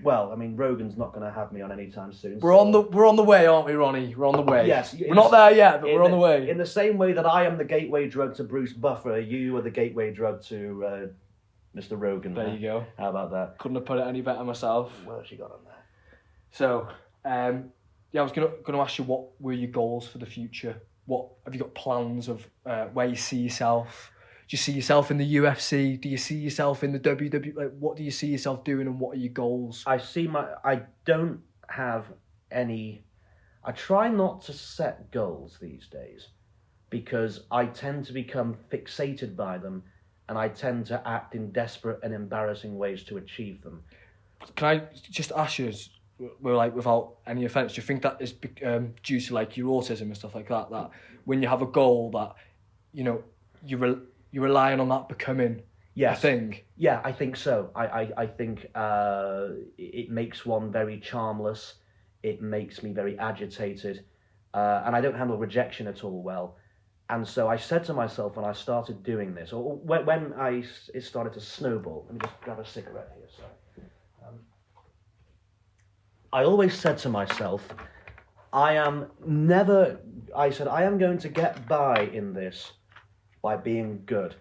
Well, I mean, Rogan's not going to have me on anytime soon. We're on the way, aren't we, Ronnie? We're on the way. Yes. We're not there yet, but we're on the way. In the same way that I am the gateway drug to Bruce Buffer, you are the gateway drug to Mr. Rogan. There you go. How about that? Couldn't have put it any better myself. What else you got on there? So, I was gonna ask you, what were your goals for the future? What have you got plans of where you see yourself? Do you see yourself in the UFC? Do you see yourself in the WWE? Like, what do you see yourself doing, and what are your goals? I don't have any. I try not to set goals these days because I tend to become fixated by them, and I tend to act in desperate and embarrassing ways to achieve them. Can I just ask you, well, like without any offence, do you think that is due to like your autism and stuff like that? That when you have a goal, that you're relying on that becoming a thing. Yeah, I think so. I think it makes one very charmless. It makes me very agitated, and I don't handle rejection at all well. And so I said to myself when I started doing this, or when it started to snowball. Let me just grab a cigarette here. Sorry. I always said to myself, I am going to get by in this by being good.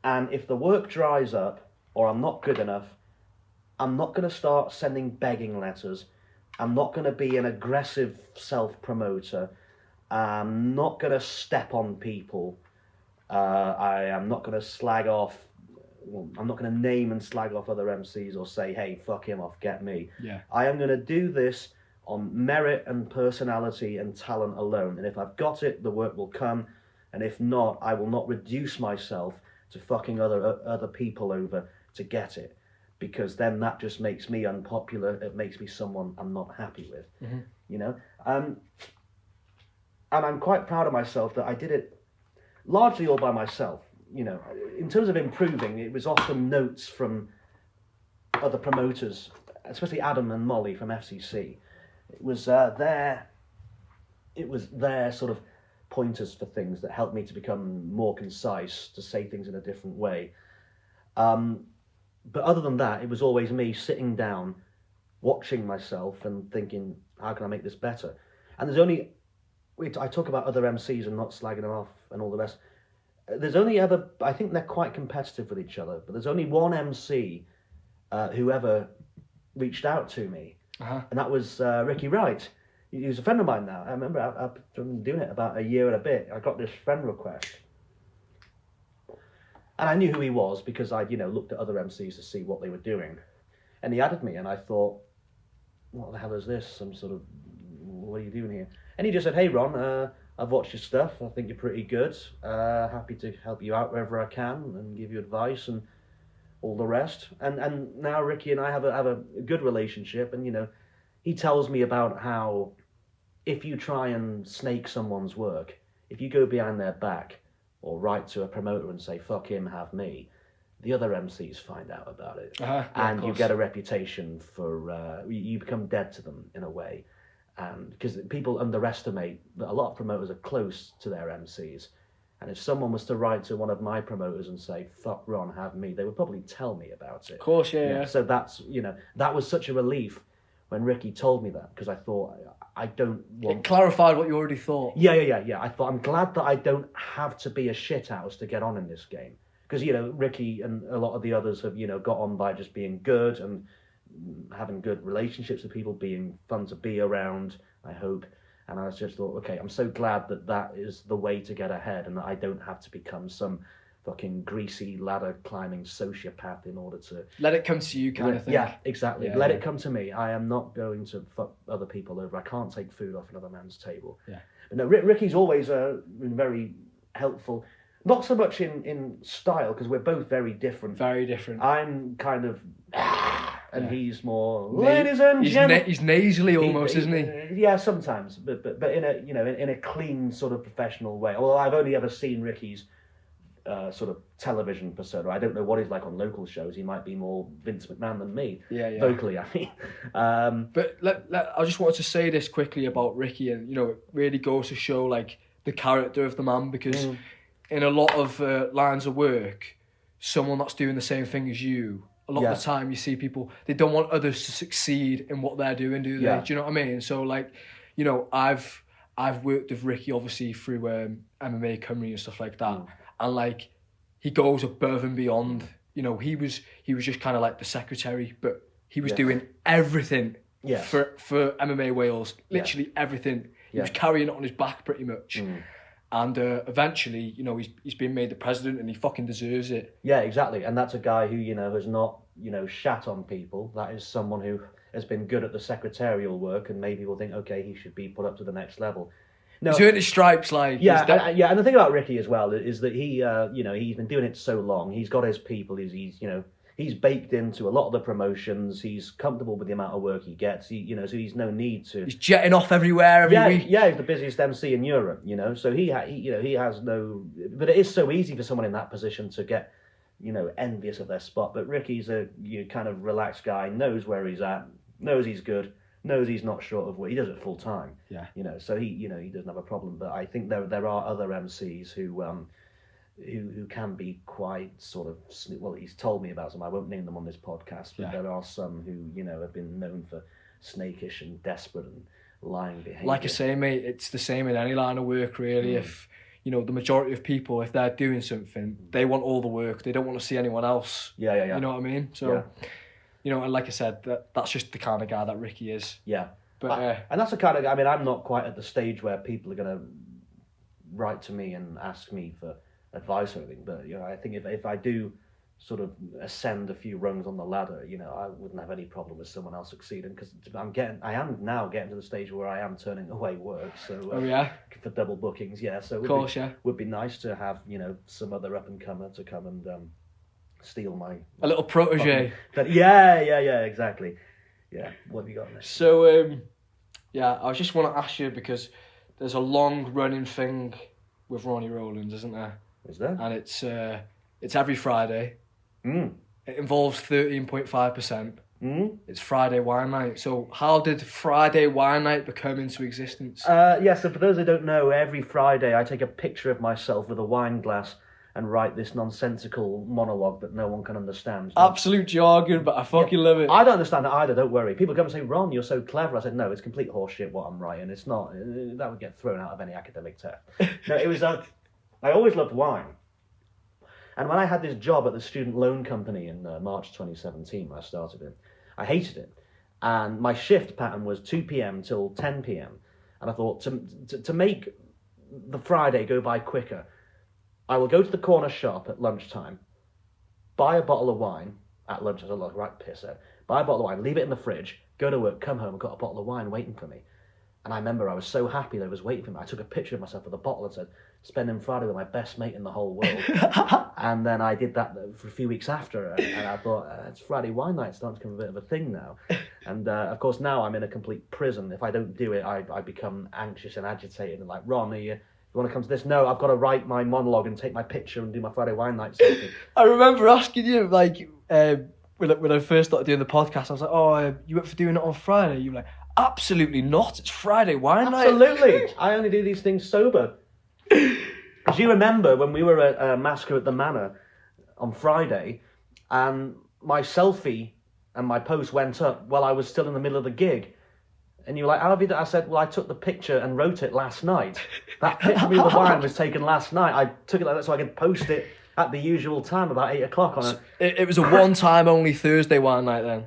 And if the work dries up or I'm not good enough, I'm not going to start sending begging letters. I'm not going to be an aggressive self-promoter. I'm not going to step on people. I am not going to slag off. Well, I'm not going to name and slag off other MCs or say, hey, fuck him off, get me. Yeah. I am going to do this on merit and personality and talent alone. And if I've got it, the work will come. And if not, I will not reduce myself to fucking other people over to get it. Because then that just makes me unpopular. It makes me someone I'm not happy with. Mm-hmm. And I'm quite proud of myself that I did it largely all by myself. In terms of improving, it was often notes from other promoters, especially Adam and Molly from FCC. It was their sort of pointers for things that helped me to become more concise, to say things in a different way. But other than that, it was always me sitting down, watching myself and thinking, how can I make this better? And I talk about other MCs and not slagging them off and all the rest. There's only ever, I think they're quite competitive with each other, but there's only one MC who ever reached out to me, and that was Ricky Wright. He was a friend of mine now. I remember I've been doing it about a year and a bit. I got this friend request. And I knew who he was because I'd, looked at other MCs to see what they were doing. And he added me, and I thought, what the hell is this? Some sort of, what are you doing here? And he just said, hey, Ron, I've watched your stuff. I think you're pretty good. Happy to help you out wherever I can and give you advice and all the rest. And now Ricky and I have a good relationship. And, he tells me about how if you try and snake someone's work, if you go behind their back or write to a promoter and say, fuck him, have me, the other MCs find out about it. And you get a reputation for, you become dead to them in a way. And because people underestimate that a lot of promoters are close to their MCs. And if someone was to write to one of my promoters and say, fuck Ron, have me, they would probably tell me about it. Of course, yeah. So that's, that was such a relief when Ricky told me that, because I thought, I don't want... It clarified what you already thought. Yeah. I thought, I'm glad that I don't have to be a shithouse to get on in this game. Because, Ricky and a lot of the others have, got on by just being good and having good relationships with people, being fun to be around, I hope. And I just thought, okay, I'm so glad that is the way to get ahead and that I don't have to become some fucking greasy ladder climbing sociopath in order to... Let it come to you kind of thing. Yeah, exactly. Let it come to me. I am not going to fuck other people over. I can't take food off another man's table. Yeah. But no, Ricky's always been very helpful. Not so much in style, because we're both very different. Very different. I'm kind of... And he's more, ladies and gentlemen. He's nasally almost, isn't he? Yeah, sometimes, but in a in a clean sort of professional way. Although I've only ever seen Ricky's sort of television persona. I don't know what he's like on local shows. He might be more Vince McMahon than me. Yeah. Vocally, I mean. But I just wanted to say this quickly about Ricky, and it really goes to show like the character of the man, because in a lot of lines of work, someone that's doing the same thing as you. A lot of the time you see people, they don't want others to succeed in what they're doing, do they? Yeah. Do you know what I mean? So like, I've worked with Ricky obviously through MMA Cymru and stuff like that. And like, he goes above and beyond. He was just kind of like the secretary, but he was doing everything for MMA Wales, literally everything. He was carrying it on his back pretty much. And eventually, he's been made the president, and he fucking deserves it. Yeah, exactly. And that's a guy who, has not, shat on people. That is someone who has been good at the secretarial work, and maybe will think, okay, he should be put up to the next level. No, he's earned his stripes, like... Yeah, and the thing about Ricky as well is that he, he's been doing it so long. He's got his people. He's he's baked into a lot of the promotions. He's comfortable with the amount of work he gets. So he's no need to. He's jetting off everywhere every week. Yeah, he's the busiest MC in Europe. So he has no. But it is so easy for someone in that position to get, envious of their spot. But Ricky's a kind of relaxed guy, knows where he's at, knows he's good, knows he's not short of work. He does it full time. Yeah. So he doesn't have a problem. But I think there are other MCs who can be quite sort of, well, he's told me about some. I won't name them on this podcast, but there are some who have been known for snakish and desperate and lying behaviour. Like I say, mate, it's the same in any line of work, really. If the majority of people, if they're doing something, they want all the work. They don't want to see anyone else. Yeah. You know what I mean? So, and like I said, that's just the kind of guy that Ricky is. Yeah. But and that's the kind of guy. I mean, I'm not quite at the stage where people are going to write to me and ask me for advice or anything, but I think if I do sort of ascend a few rungs on the ladder, I wouldn't have any problem with someone else succeeding, because I am now getting to the stage where I am turning away work. So for double bookings, so it would be nice to have some other up and comer to come and steal a little protege. Yeah, exactly. Yeah, what have you got next? So I just want to ask you, because there's a long running thing with Ronnie Rowlands, isn't there? Is there? And it's every Friday. It involves 13.5%. It's Friday wine night. So how did Friday wine night become into existence? So for those who don't know, every Friday I take a picture of myself with a wine glass and write this nonsensical monologue that no one can understand. Absolute jargon, but I fucking love it. I don't understand it either, don't worry. People come and say, Ron, you're so clever. I said, no, it's complete horseshit what I'm writing. It's not. That would get thrown out of any academic test. No, it was... I always loved wine. And when I had this job at the student loan company in March 2017, when I started it, I hated it. And my shift pattern was 2 p.m. till 10 p.m. And I thought, to make the Friday go by quicker, I will go to the corner shop at lunchtime, buy a bottle of wine at lunch. I was like, right, piss out. Buy a bottle of wine, leave it in the fridge, go to work, come home, and got a bottle of wine waiting for me. And I remember I was so happy that it was waiting for me. I took a picture of myself with a bottle and said, spending Friday with my best mate in the whole world. And then I did that for a few weeks after, and I thought, it's Friday wine night, it's starting to become a bit of a thing now. And of course now I'm in a complete prison. If I don't do it, I become anxious and agitated and like, Ron, you want to come to this? No, I've got to write my monologue and take my picture and do my Friday wine night something. I remember asking you, like, when I first started doing the podcast, I was like, oh, you up for doing it on Friday? You were like, absolutely not, it's Friday wine night. Absolutely. I only do these things sober. Because you remember when we were at Massacre at the Manor on Friday, and my selfie and my post went up while I was still in the middle of the gig. And you were like, how have you done? I said, well, I took the picture and wrote it last night. That picture of me with the wine was taken last night. I took it like that so I could post it at the usual time, about 8 o'clock. It was a one-time only Thursday wine night then?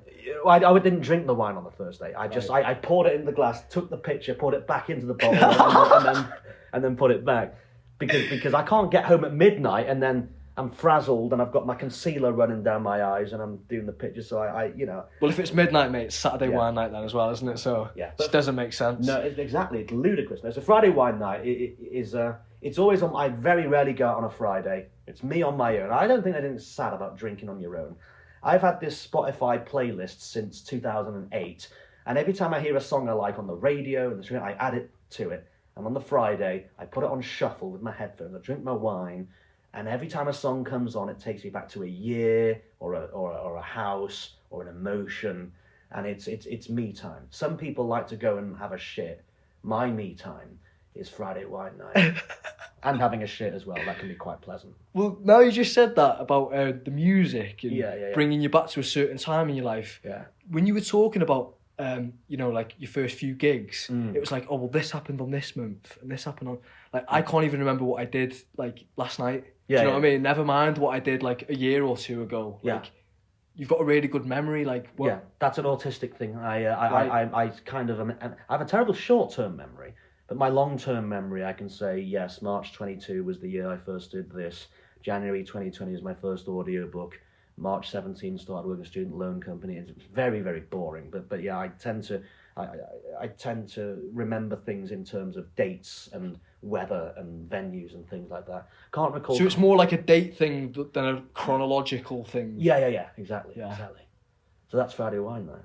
I didn't drink the wine on the Thursday. I poured it in the glass, took the picture, poured it back into the bottle, and then put it back. Because I can't get home at midnight and then I'm frazzled and I've got my concealer running down my eyes and I'm doing the picture, so I. Well, if it's midnight, mate, it's Saturday wine night then as well, isn't it? So it just doesn't make sense. No, exactly. It's ludicrous. No, so Friday wine night it's always on. I very rarely go out on a Friday. It's me on my own. I don't think there's anything sad about drinking on your own. I've had this Spotify playlist since 2008, and every time I hear a song I like on the radio and the street, I add it to it. And on the Friday, I put it on shuffle with my headphones. I drink my wine, and every time a song comes on, it takes me back to a year or a house or an emotion, and it's me time. Some people like to go and have a shit. My me time is Friday wine night. And having a shit as well. That can be quite pleasant. Well, now you just said that about the music and bringing you back to a certain time in your life. Yeah. When you were talking about, like your first few gigs, it was like, oh, well, this happened on this month and this happened on... Like, I can't even remember what I did, like, last night. Do you know what I mean? Never mind what I did, like, a year or two ago. Like, you've got a really good memory, like... What? Yeah, that's an autistic thing. I kind of... I have a terrible short-term memory. But my long-term memory, I can say, yes, March 22 was the year I first did this. January 2020 is my first audiobook. March 17 started working at a student loan company. It's very, very boring. But yeah, I tend to remember things in terms of dates and weather and venues and things like that. Can't recall. So it's more like a date thing than a chronological thing. Yeah, exactly. So that's Friday Wine Night.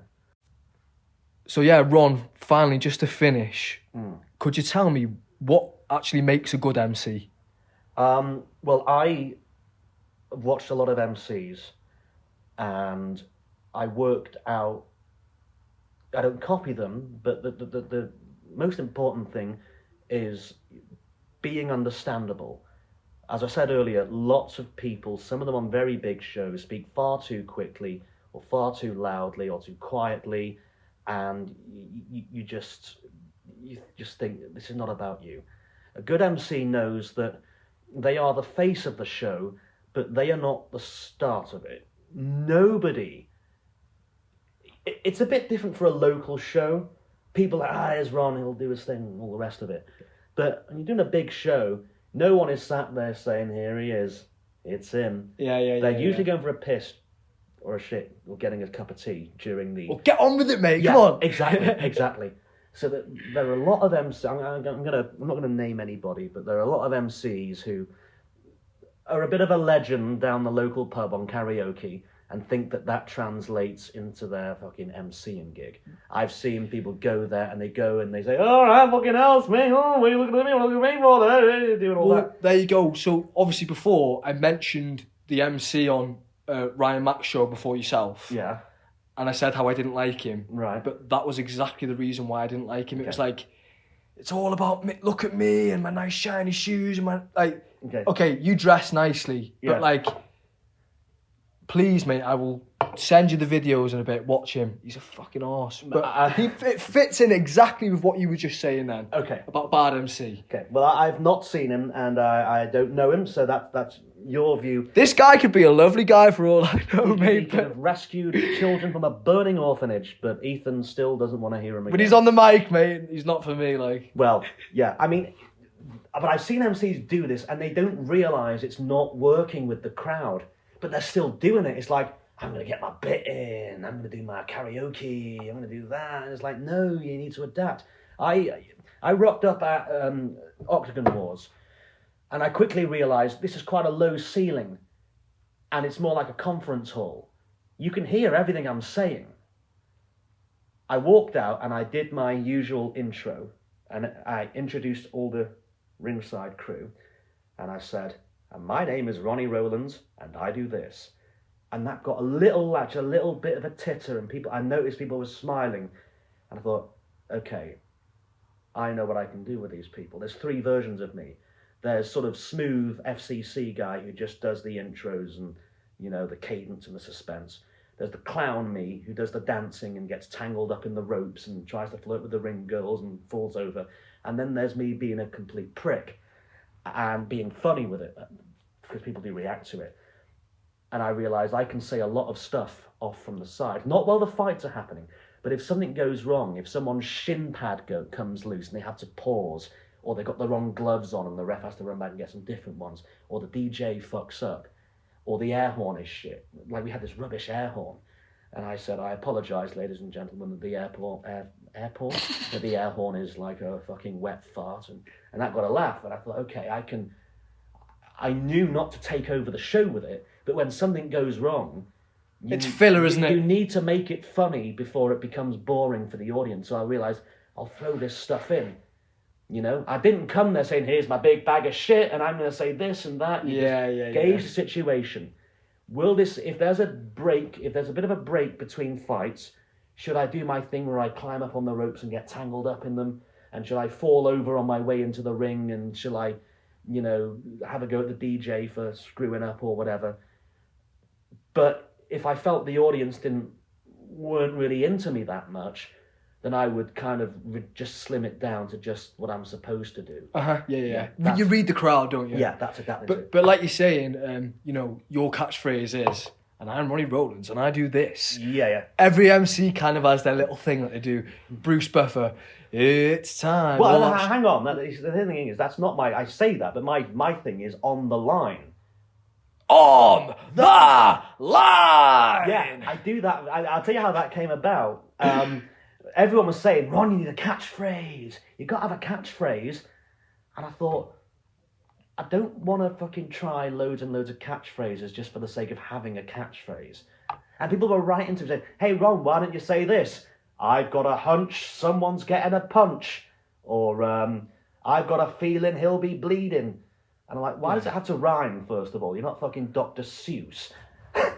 So yeah, Ron, finally, just to finish, could you tell me what actually makes a good MC? Well, I watched a lot of MCs, and I worked out. I don't copy them, but the most important thing is being understandable. As I said earlier, lots of people, some of them on very big shows, speak far too quickly or far too loudly or too quietly, and you just think this is not about you. A good MC knows that they are the face of the show, but they are not the start of it. Nobody. It's a bit different for a local show. People are, here's Ron, he'll do his thing, and all the rest of it. But when you're doing a big show, no one is sat there saying, here he is, it's him. They're usually going for a piss or a shit or getting a cup of tea during the... Well, get on with it, mate, come on. Exactly. So that there are a lot of MCs, I'm not going to name anybody, but there are a lot of MCs who are a bit of a legend down the local pub on karaoke and think that translates into their fucking MCing gig. I've seen people go there and they say, oh, I fucking else, mate. Oh, what are you looking at me? What are you looking at me for? Doing all that. There you go. So obviously before I mentioned the MC on Ryan Mack's show before yourself. Yeah. And I said how I didn't like him. Right. But that was exactly the reason why I didn't like him. It was like, it's all about me, look at me and my nice shiny shoes and my like. Okay, you dress nicely, but like, please, mate, I will send you the videos in a bit. Watch him; he's a fucking arse. But it fits in exactly with what you were just saying then. Okay. About bad MC. Okay. Well, I've not seen him and I don't know him, so that's your view. This guy could be a lovely guy for all I know, mate. He could have rescued children from a burning orphanage, but Ethan still doesn't want to hear him again. But he's on the mic, mate. He's not for me, like. Well, yeah. I mean, but I've seen MCs do this, and they don't realise it's not working with the crowd, but they're still doing it. It's like, I'm going to get my bit in, I'm going to do my karaoke, I'm going to do that. And it's like, no, you need to adapt. I rocked up at Octagon Wars, and I quickly realised this is quite a low ceiling, and it's more like a conference hall. You can hear everything I'm saying. I walked out, and I did my usual intro, and I introduced all the ringside crew, and I said, and my name is Ronnie Rowlands, and I do this. And that got a little bit of a titter, and I noticed people were smiling, and I thought, okay, I know what I can do with these people. There's three versions of me. There's sort of smooth FCC guy who just does the intros and, the cadence and the suspense. There's the clown me who does the dancing and gets tangled up in the ropes and tries to flirt with the ring girls and falls over. And then there's me being a complete prick and being funny with it, because people do react to it. And I realised I can say a lot of stuff off from the side, not while the fights are happening, but if something goes wrong, if someone's shin pad comes loose and they have to pause, or they've got the wrong gloves on and the ref has to run back and get some different ones, or the DJ fucks up, or the air horn is shit. Like we had this rubbish air horn. And I said, I apologise, ladies and gentlemen, that the that the air horn is like a fucking wet fart. And that got a laugh. And I thought, okay, I knew not to take over the show with it, but when something goes wrong, it's filler, isn't it? You need to make it funny before it becomes boring for the audience. So I realised, I'll throw this stuff in. I didn't come there saying, here's my big bag of shit, and I'm going to say this and that. Gauge the situation. If there's a bit of a break between fights, should I do my thing where I climb up on the ropes and get tangled up in them? And should I fall over on my way into the ring? And shall I, have a go at the DJ for screwing up or whatever? But if I felt the audience weren't really into me that much, then I would kind of just slim it down to just what I'm supposed to do. Yeah. You read the crowd, don't you? Yeah, that's exactly it. But like you're saying, your catchphrase is, and I'm Ronnie Rowlands, and I do this. Yeah. Every MC kind of has their little thing that they do. Bruce Buffer, it's time. Well, hang on. The thing is, that's not I say that, but my thing is on the line. on the line. Yeah, I do that. I'll tell you how that came about. Everyone was saying, Ron, you need a catchphrase. You got to have a catchphrase. And I thought, I don't want to fucking try loads and loads of catchphrases just for the sake of having a catchphrase. And people were writing to me saying, hey, Ron, why don't you say this? I've got a hunch someone's getting a punch. Or, I've got a feeling he'll be bleeding. And I'm like, why does it have to rhyme, first of all? You're not fucking Dr. Seuss.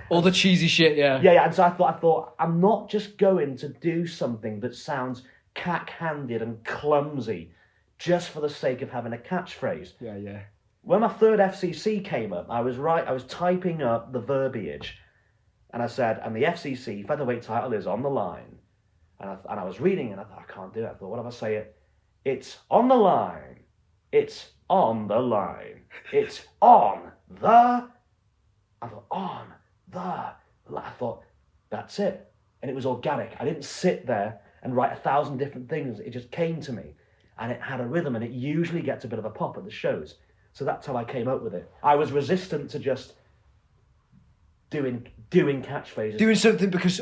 All the cheesy shit, yeah. Yeah, and so I thought, I'm not just going to do something that sounds cack-handed and clumsy just for the sake of having a catchphrase. Yeah. When my third FCC came up, I was typing up the verbiage, and I said, and the FCC featherweight title is on the line. And I was reading, and I thought, I can't do it. I thought, what if I say it? It's on the line. It's on the line. It's on the... I thought, on the... I thought, that's it. And it was organic. I didn't sit there and write 1,000 different things. It just came to me. And it had a rhythm, and it usually gets a bit of a pop at the shows. So that's how I came up with it. I was resistant to just doing catchphrases. Doing something because,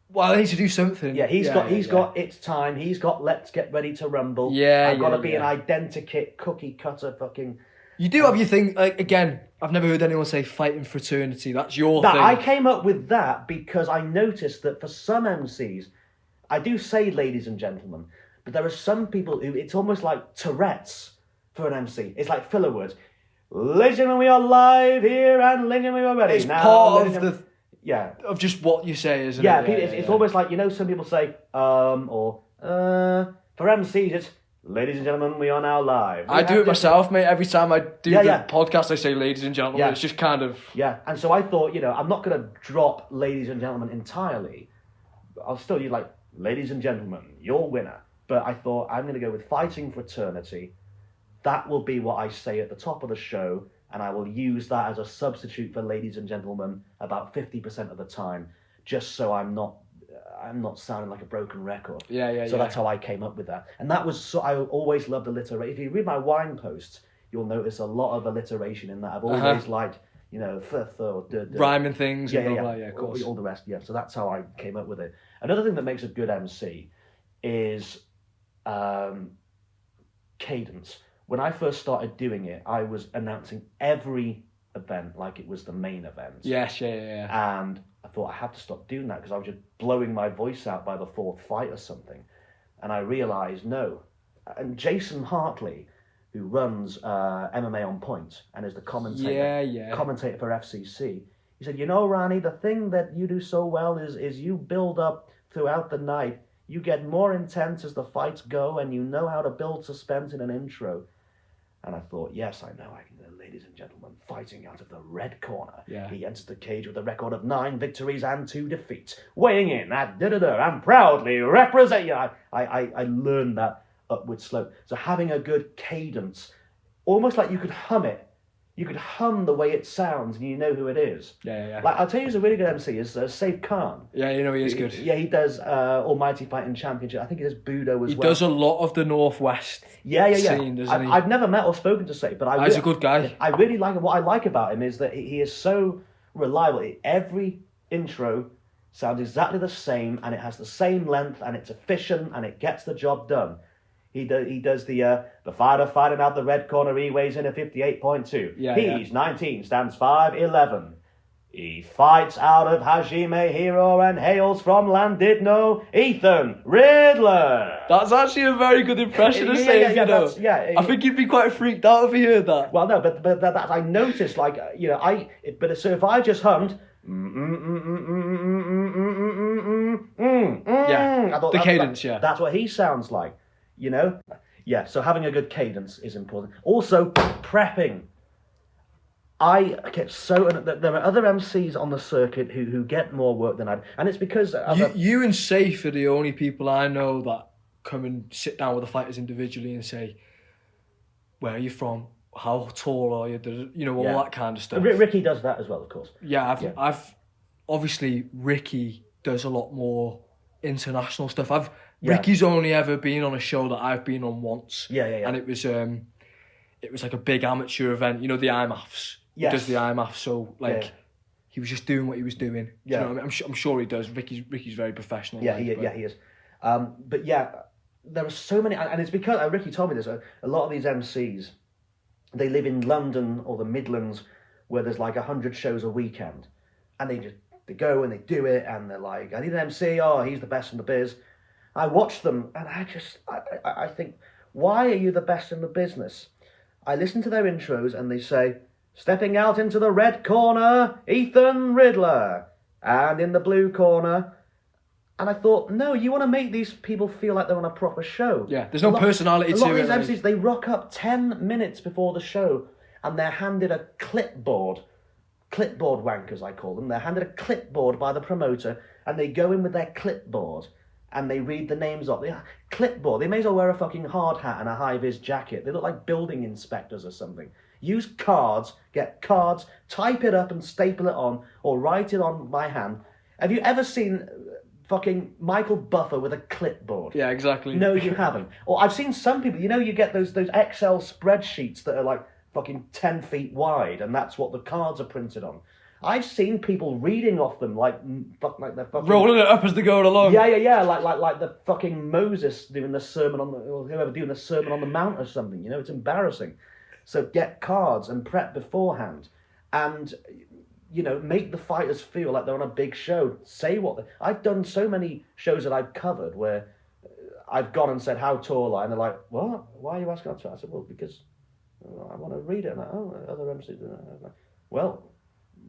well, I need to do something. Yeah, he's got It's Time. He's got Let's Get Ready to Rumble. I've got to be an identikit, cookie cutter fucking... You do have your thing, like, again, I've never heard anyone say fighting fraternity. That's your thing. I came up with that because I noticed that for some MCs, I do say ladies and gentlemen, but there are some people who, it's almost like Tourette's for an MC. It's like filler words. Ladies and gentlemen, we are live here, and ladies and gentlemen, we are ready. It's now, part of the... Yeah. Of just what you say, isn't Yeah, it? It's almost like, some people say, or, for MCs, it's, ladies and gentlemen, we are now live. I do it myself, mate. Every time I do the podcast, I say ladies and gentlemen. Yeah. It's just kind of... Yeah, and so I thought, I'm not going to drop ladies and gentlemen entirely. I'll still use, like, ladies and gentlemen, your winner. But I thought, I'm going to go with fighting fraternity. That will be what I say at the top of the show, and I will use that as a substitute for ladies and gentlemen about 50% of the time, just so I'm not sounding like a broken record. So that's how I came up with that. And that was, I always loved alliteration. If you read my wine posts, you'll notice a lot of alliteration in that. I've always liked, or rhyming things. Yeah, of course. All the rest, yeah. So that's how I came up with it. Another thing that makes a good MC is cadence. When I first started doing it, I was announcing every event like it was the main event. Yes, yeah. And I thought I had to stop doing that because I was just blowing my voice out by the fourth fight or something. And I realised, no. And Jason Hartley, who runs MMA On Point and is the commentator for FCC, he said, Ronnie, the thing that you do so well is you build up throughout the night. You get more intense as the fights go, and you know how to build suspense in an intro. And I thought, yes, I know. I can go, ladies and gentlemen, fighting out of the red corner. Yeah. He enters the cage with a record of 9 victories and 2 defeats. Weighing in at and proudly represent. I learned that upward slope. So having a good cadence, almost like you could hum it. You could hum the way it sounds, and you know who it is. Yeah. Like, I'll tell you who's a really good MC, is Saif Khan. Yeah, he is good. Yeah, he does Almighty Fighting Championship. I think he does Budo as well. He does a lot of the Northwest scene, doesn't he? I've never met or spoken to Saif, but he's a good guy. I really like him. What I like about him is that he is so reliable. Every intro sounds exactly the same, and it has the same length, and it's efficient, and it gets the job done. He does the fighter fighting out the red corner. He weighs in at 58.2. He's 19, stands 5'11". He fights out of Hajime Hiro and hails from Landidno, Ethan Riddler. That's actually a very good impression of Saif, I think you'd be quite freaked out if you heard that. Well, no, but that I noticed, like, so if I just hummed, I thought the cadence, that's what he sounds like. So having a good cadence is important. Also, prepping. I get there are other MCs on the circuit who get more work than I do, and it's because you and Saif are the only people I know that come and sit down with the fighters individually and say, where are you from? How tall are you? All that kind of stuff. Ricky does that as well, of course. I've obviously Ricky does a lot more international stuff. Ricky's only ever been on a show that I've been on once. Yeah. And it was like a big amateur event, the IMAFs. Yes. He does the IMAF, so like Yeah. he was just doing what he was doing. Do Yeah. you know what I mean? I'm sure he does. Ricky's very professional. Yeah, like, he but- is. But yeah, there are so many, and it's because Ricky told me this. A lot of these MCs, they live in London or the Midlands, where there's like 100 shows a weekend, and they go and they do it, and they're like, I need an MC. Oh, he's the best in the biz. I watch them, and I think, why are you the best in the business? I listen to their intros, and they say, stepping out into the red corner, Ethan Riddler, and in the blue corner. And I thought, no, you want to make these people feel like they're on a proper show. Yeah, there's no personality to it. A lot of these MCs, they rock up 10 minutes before the show and they're handed a clipboard wankers, I call them. They're handed a clipboard by the promoter and they go in with their clipboard and they read the names off. Clipboard, they may as well wear a fucking hard hat and a high-vis jacket. They look like building inspectors or something. Use cards, get cards, type it up and staple it on or write it on by hand. Have you ever seen fucking Michael Buffer with a clipboard? Yeah, exactly. No, you haven't. Or I've seen some people, you get those Excel spreadsheets that are like fucking 10 feet wide, and that's what the cards are printed on. I've seen people reading off them like they're fucking rolling it up as they go along. Yeah, like the fucking Moses doing the sermon or whoever doing the sermon on the mount or something. It's embarrassing. So get cards and prep beforehand, and make the fighters feel like they're on a big show. Say what I've done so many shows that I've covered where I've gone and said, how tall are you? And they're like, what? Why are you asking how tall? I said, well, because I want to read it. And other MCs. Well,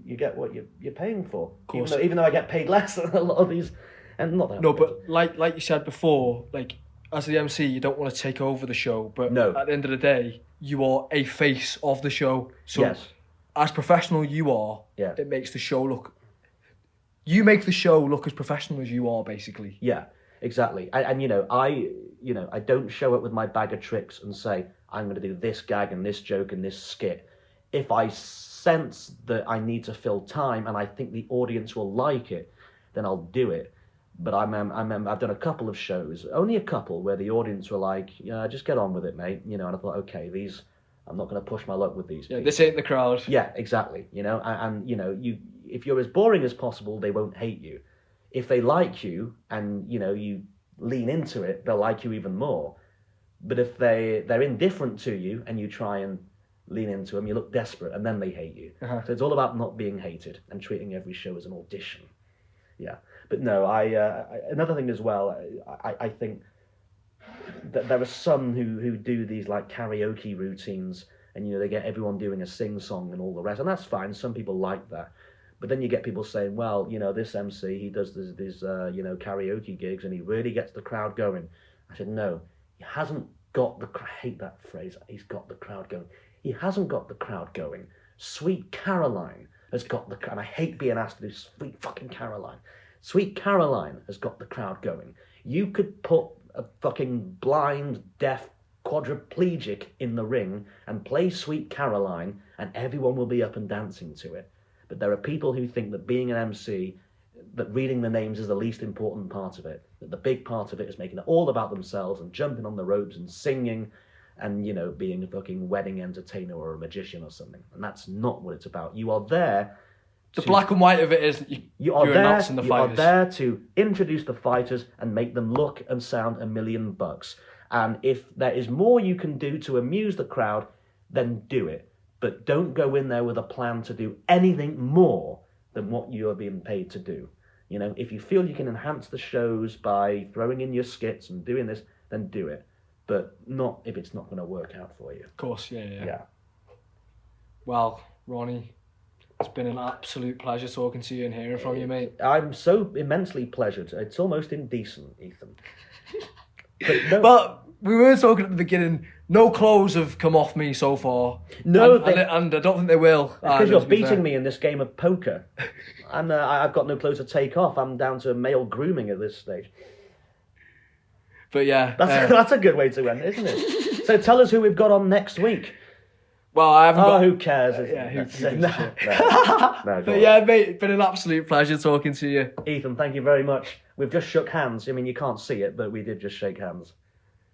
you get what you're paying for. Of course. Even though I get paid less than a lot of these, and not that. No, but like you said before, like as the MC, you don't want to take over the show. But no. At the end of the day, you are a face of the show. So yes. As professional you are, yeah. It makes the show look... You make the show look as professional as you are, basically. Yeah, exactly. And I don't show up with my bag of tricks and say, I'm going to do this gag and this joke and this skit. If I sense that I need to fill time and I think the audience will like it, then I'll do it. But I've done a couple of shows, only a couple, where the audience were like, yeah, just get on with it, mate. And I thought, okay, I'm not going to push my luck with these people. This ain't the crowd. Yeah, exactly. If you're as boring as possible, they won't hate you. If they like you and, you lean into it, they'll like you even more. But if they're indifferent to you and you try and lean into them, you look desperate and then they hate you. Uh-huh. So it's all about not being hated and treating every show as an audition. Yeah. But no, another thing as well, I think that there are some who do these like karaoke routines and they get everyone doing a sing-song and all the rest, and that's fine. Some people like that. But then you get people saying, well, this MC, he does these karaoke gigs and he really gets the crowd going. I said, no, he hasn't got the... I hate that phrase, he's got the crowd going. He hasn't got the crowd going. Sweet Caroline has got the... And I hate being asked to do Sweet fucking Caroline. Sweet Caroline has got the crowd going. You could put a fucking blind, deaf, quadriplegic in the ring and play Sweet Caroline and everyone will be up and dancing to it. But there are people who think that being an MC, that reading the names is the least important part of it. That the big part of it is making it all about themselves and jumping on the ropes and singing and, being a fucking wedding entertainer or a magician or something. And that's not what it's about. You are there... The black and white of it is you're announcing the fighters. You are there to introduce the fighters and make them look and sound $1,000,000. And if there is more you can do to amuse the crowd, then do it. But don't go in there with a plan to do anything more than what you are being paid to do. If you feel you can enhance the shows by throwing in your skits and doing this, then do it. But not if it's not going to work out for you. Of course, yeah. Yeah. Well, Ronnie, it's been an absolute pleasure talking to you and hearing from you, mate. I'm so immensely pleasured. It's almost indecent, Ethan. No. But we were talking at the beginning, no clothes have come off me so far. No, and I don't think they will. Because you're beating me in this game of poker. And I've got no clothes to take off. I'm down to male grooming at this stage. But yeah. That's a good way to end, isn't it? So tell us who we've got on next week. Well, I haven't got... who cares? Who gives a shit? No, but yeah, mate, it's been an absolute pleasure talking to you. Ethan, thank you very much. We've just shook hands. I mean, you can't see it, but we did just shake hands.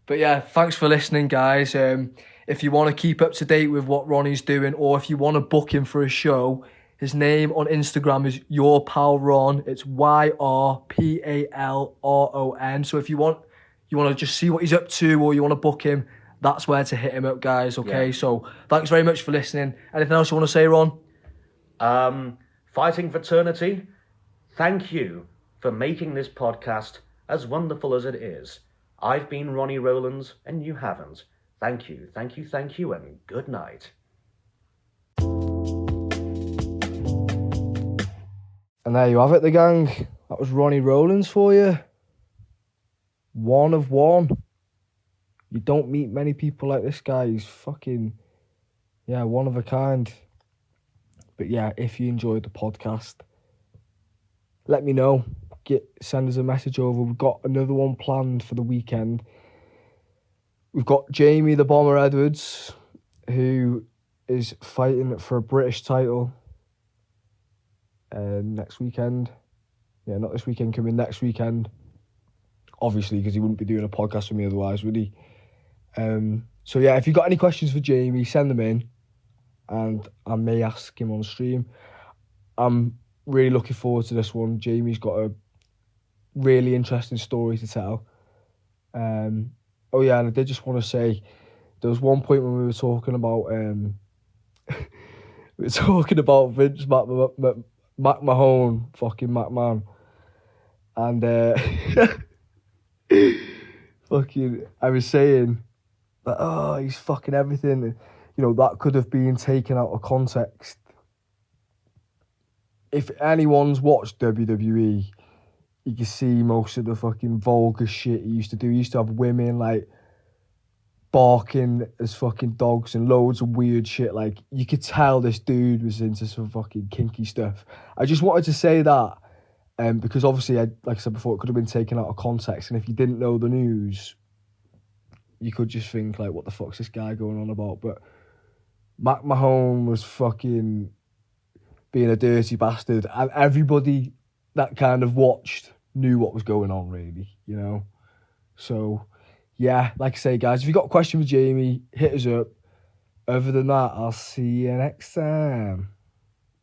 But yeah, thanks for listening, guys. If you want to keep up to date with what Ronnie's doing, or if you want to book him for a show, his name on Instagram is Your Pal Ron. It's YRPALRON. So if you want to just see what he's up to, or you want to book him, that's where to hit him up, guys. Okay. Yeah. So thanks very much for listening. Anything else you want to say, Ron? Fighting fraternity, thank you for making this podcast as wonderful as it is. I've been Ronnie Rowlands, and you haven't. Thank you, thank you, thank you, and good night. And there you have it, the gang. That was Ronnie Rowlands for you. One of one. You don't meet many people like this guy. He's fucking, one of a kind. But yeah, if you enjoyed the podcast, let me know. Send us a message over. We've got another one planned for the weekend. We've got Jamie the Bomber Edwards, who is fighting for a British title next weekend. Yeah, not this weekend, coming next weekend. Obviously, because he wouldn't be doing a podcast with me otherwise, would he? So yeah, if you've got any questions for Jamie, send them in, and I may ask him on stream. I'm really looking forward to this one. Jamie's got a really interesting story to tell. Oh yeah, and I did just want to say, there was one point when we were talking about Vince McMahon, fucking McMahon, and fucking, I was saying that, oh, he's fucking everything. That could have been taken out of context. If anyone's watched WWE, you can see most of the fucking vulgar shit he used to do. He used to have women, like, barking as fucking dogs and loads of weird shit. Like, you could tell this dude was into some fucking kinky stuff. I just wanted to say that, because obviously, like I said before, it could have been taken out of context. And if you didn't know the news, you could just think, like, what the fuck's this guy going on about? But McMahon was fucking being a dirty bastard. And everybody that kind of watched knew what was going on, really, So, yeah, like I say, guys, if you've got a question for Jamie, hit us up. Other than that, I'll see you next time.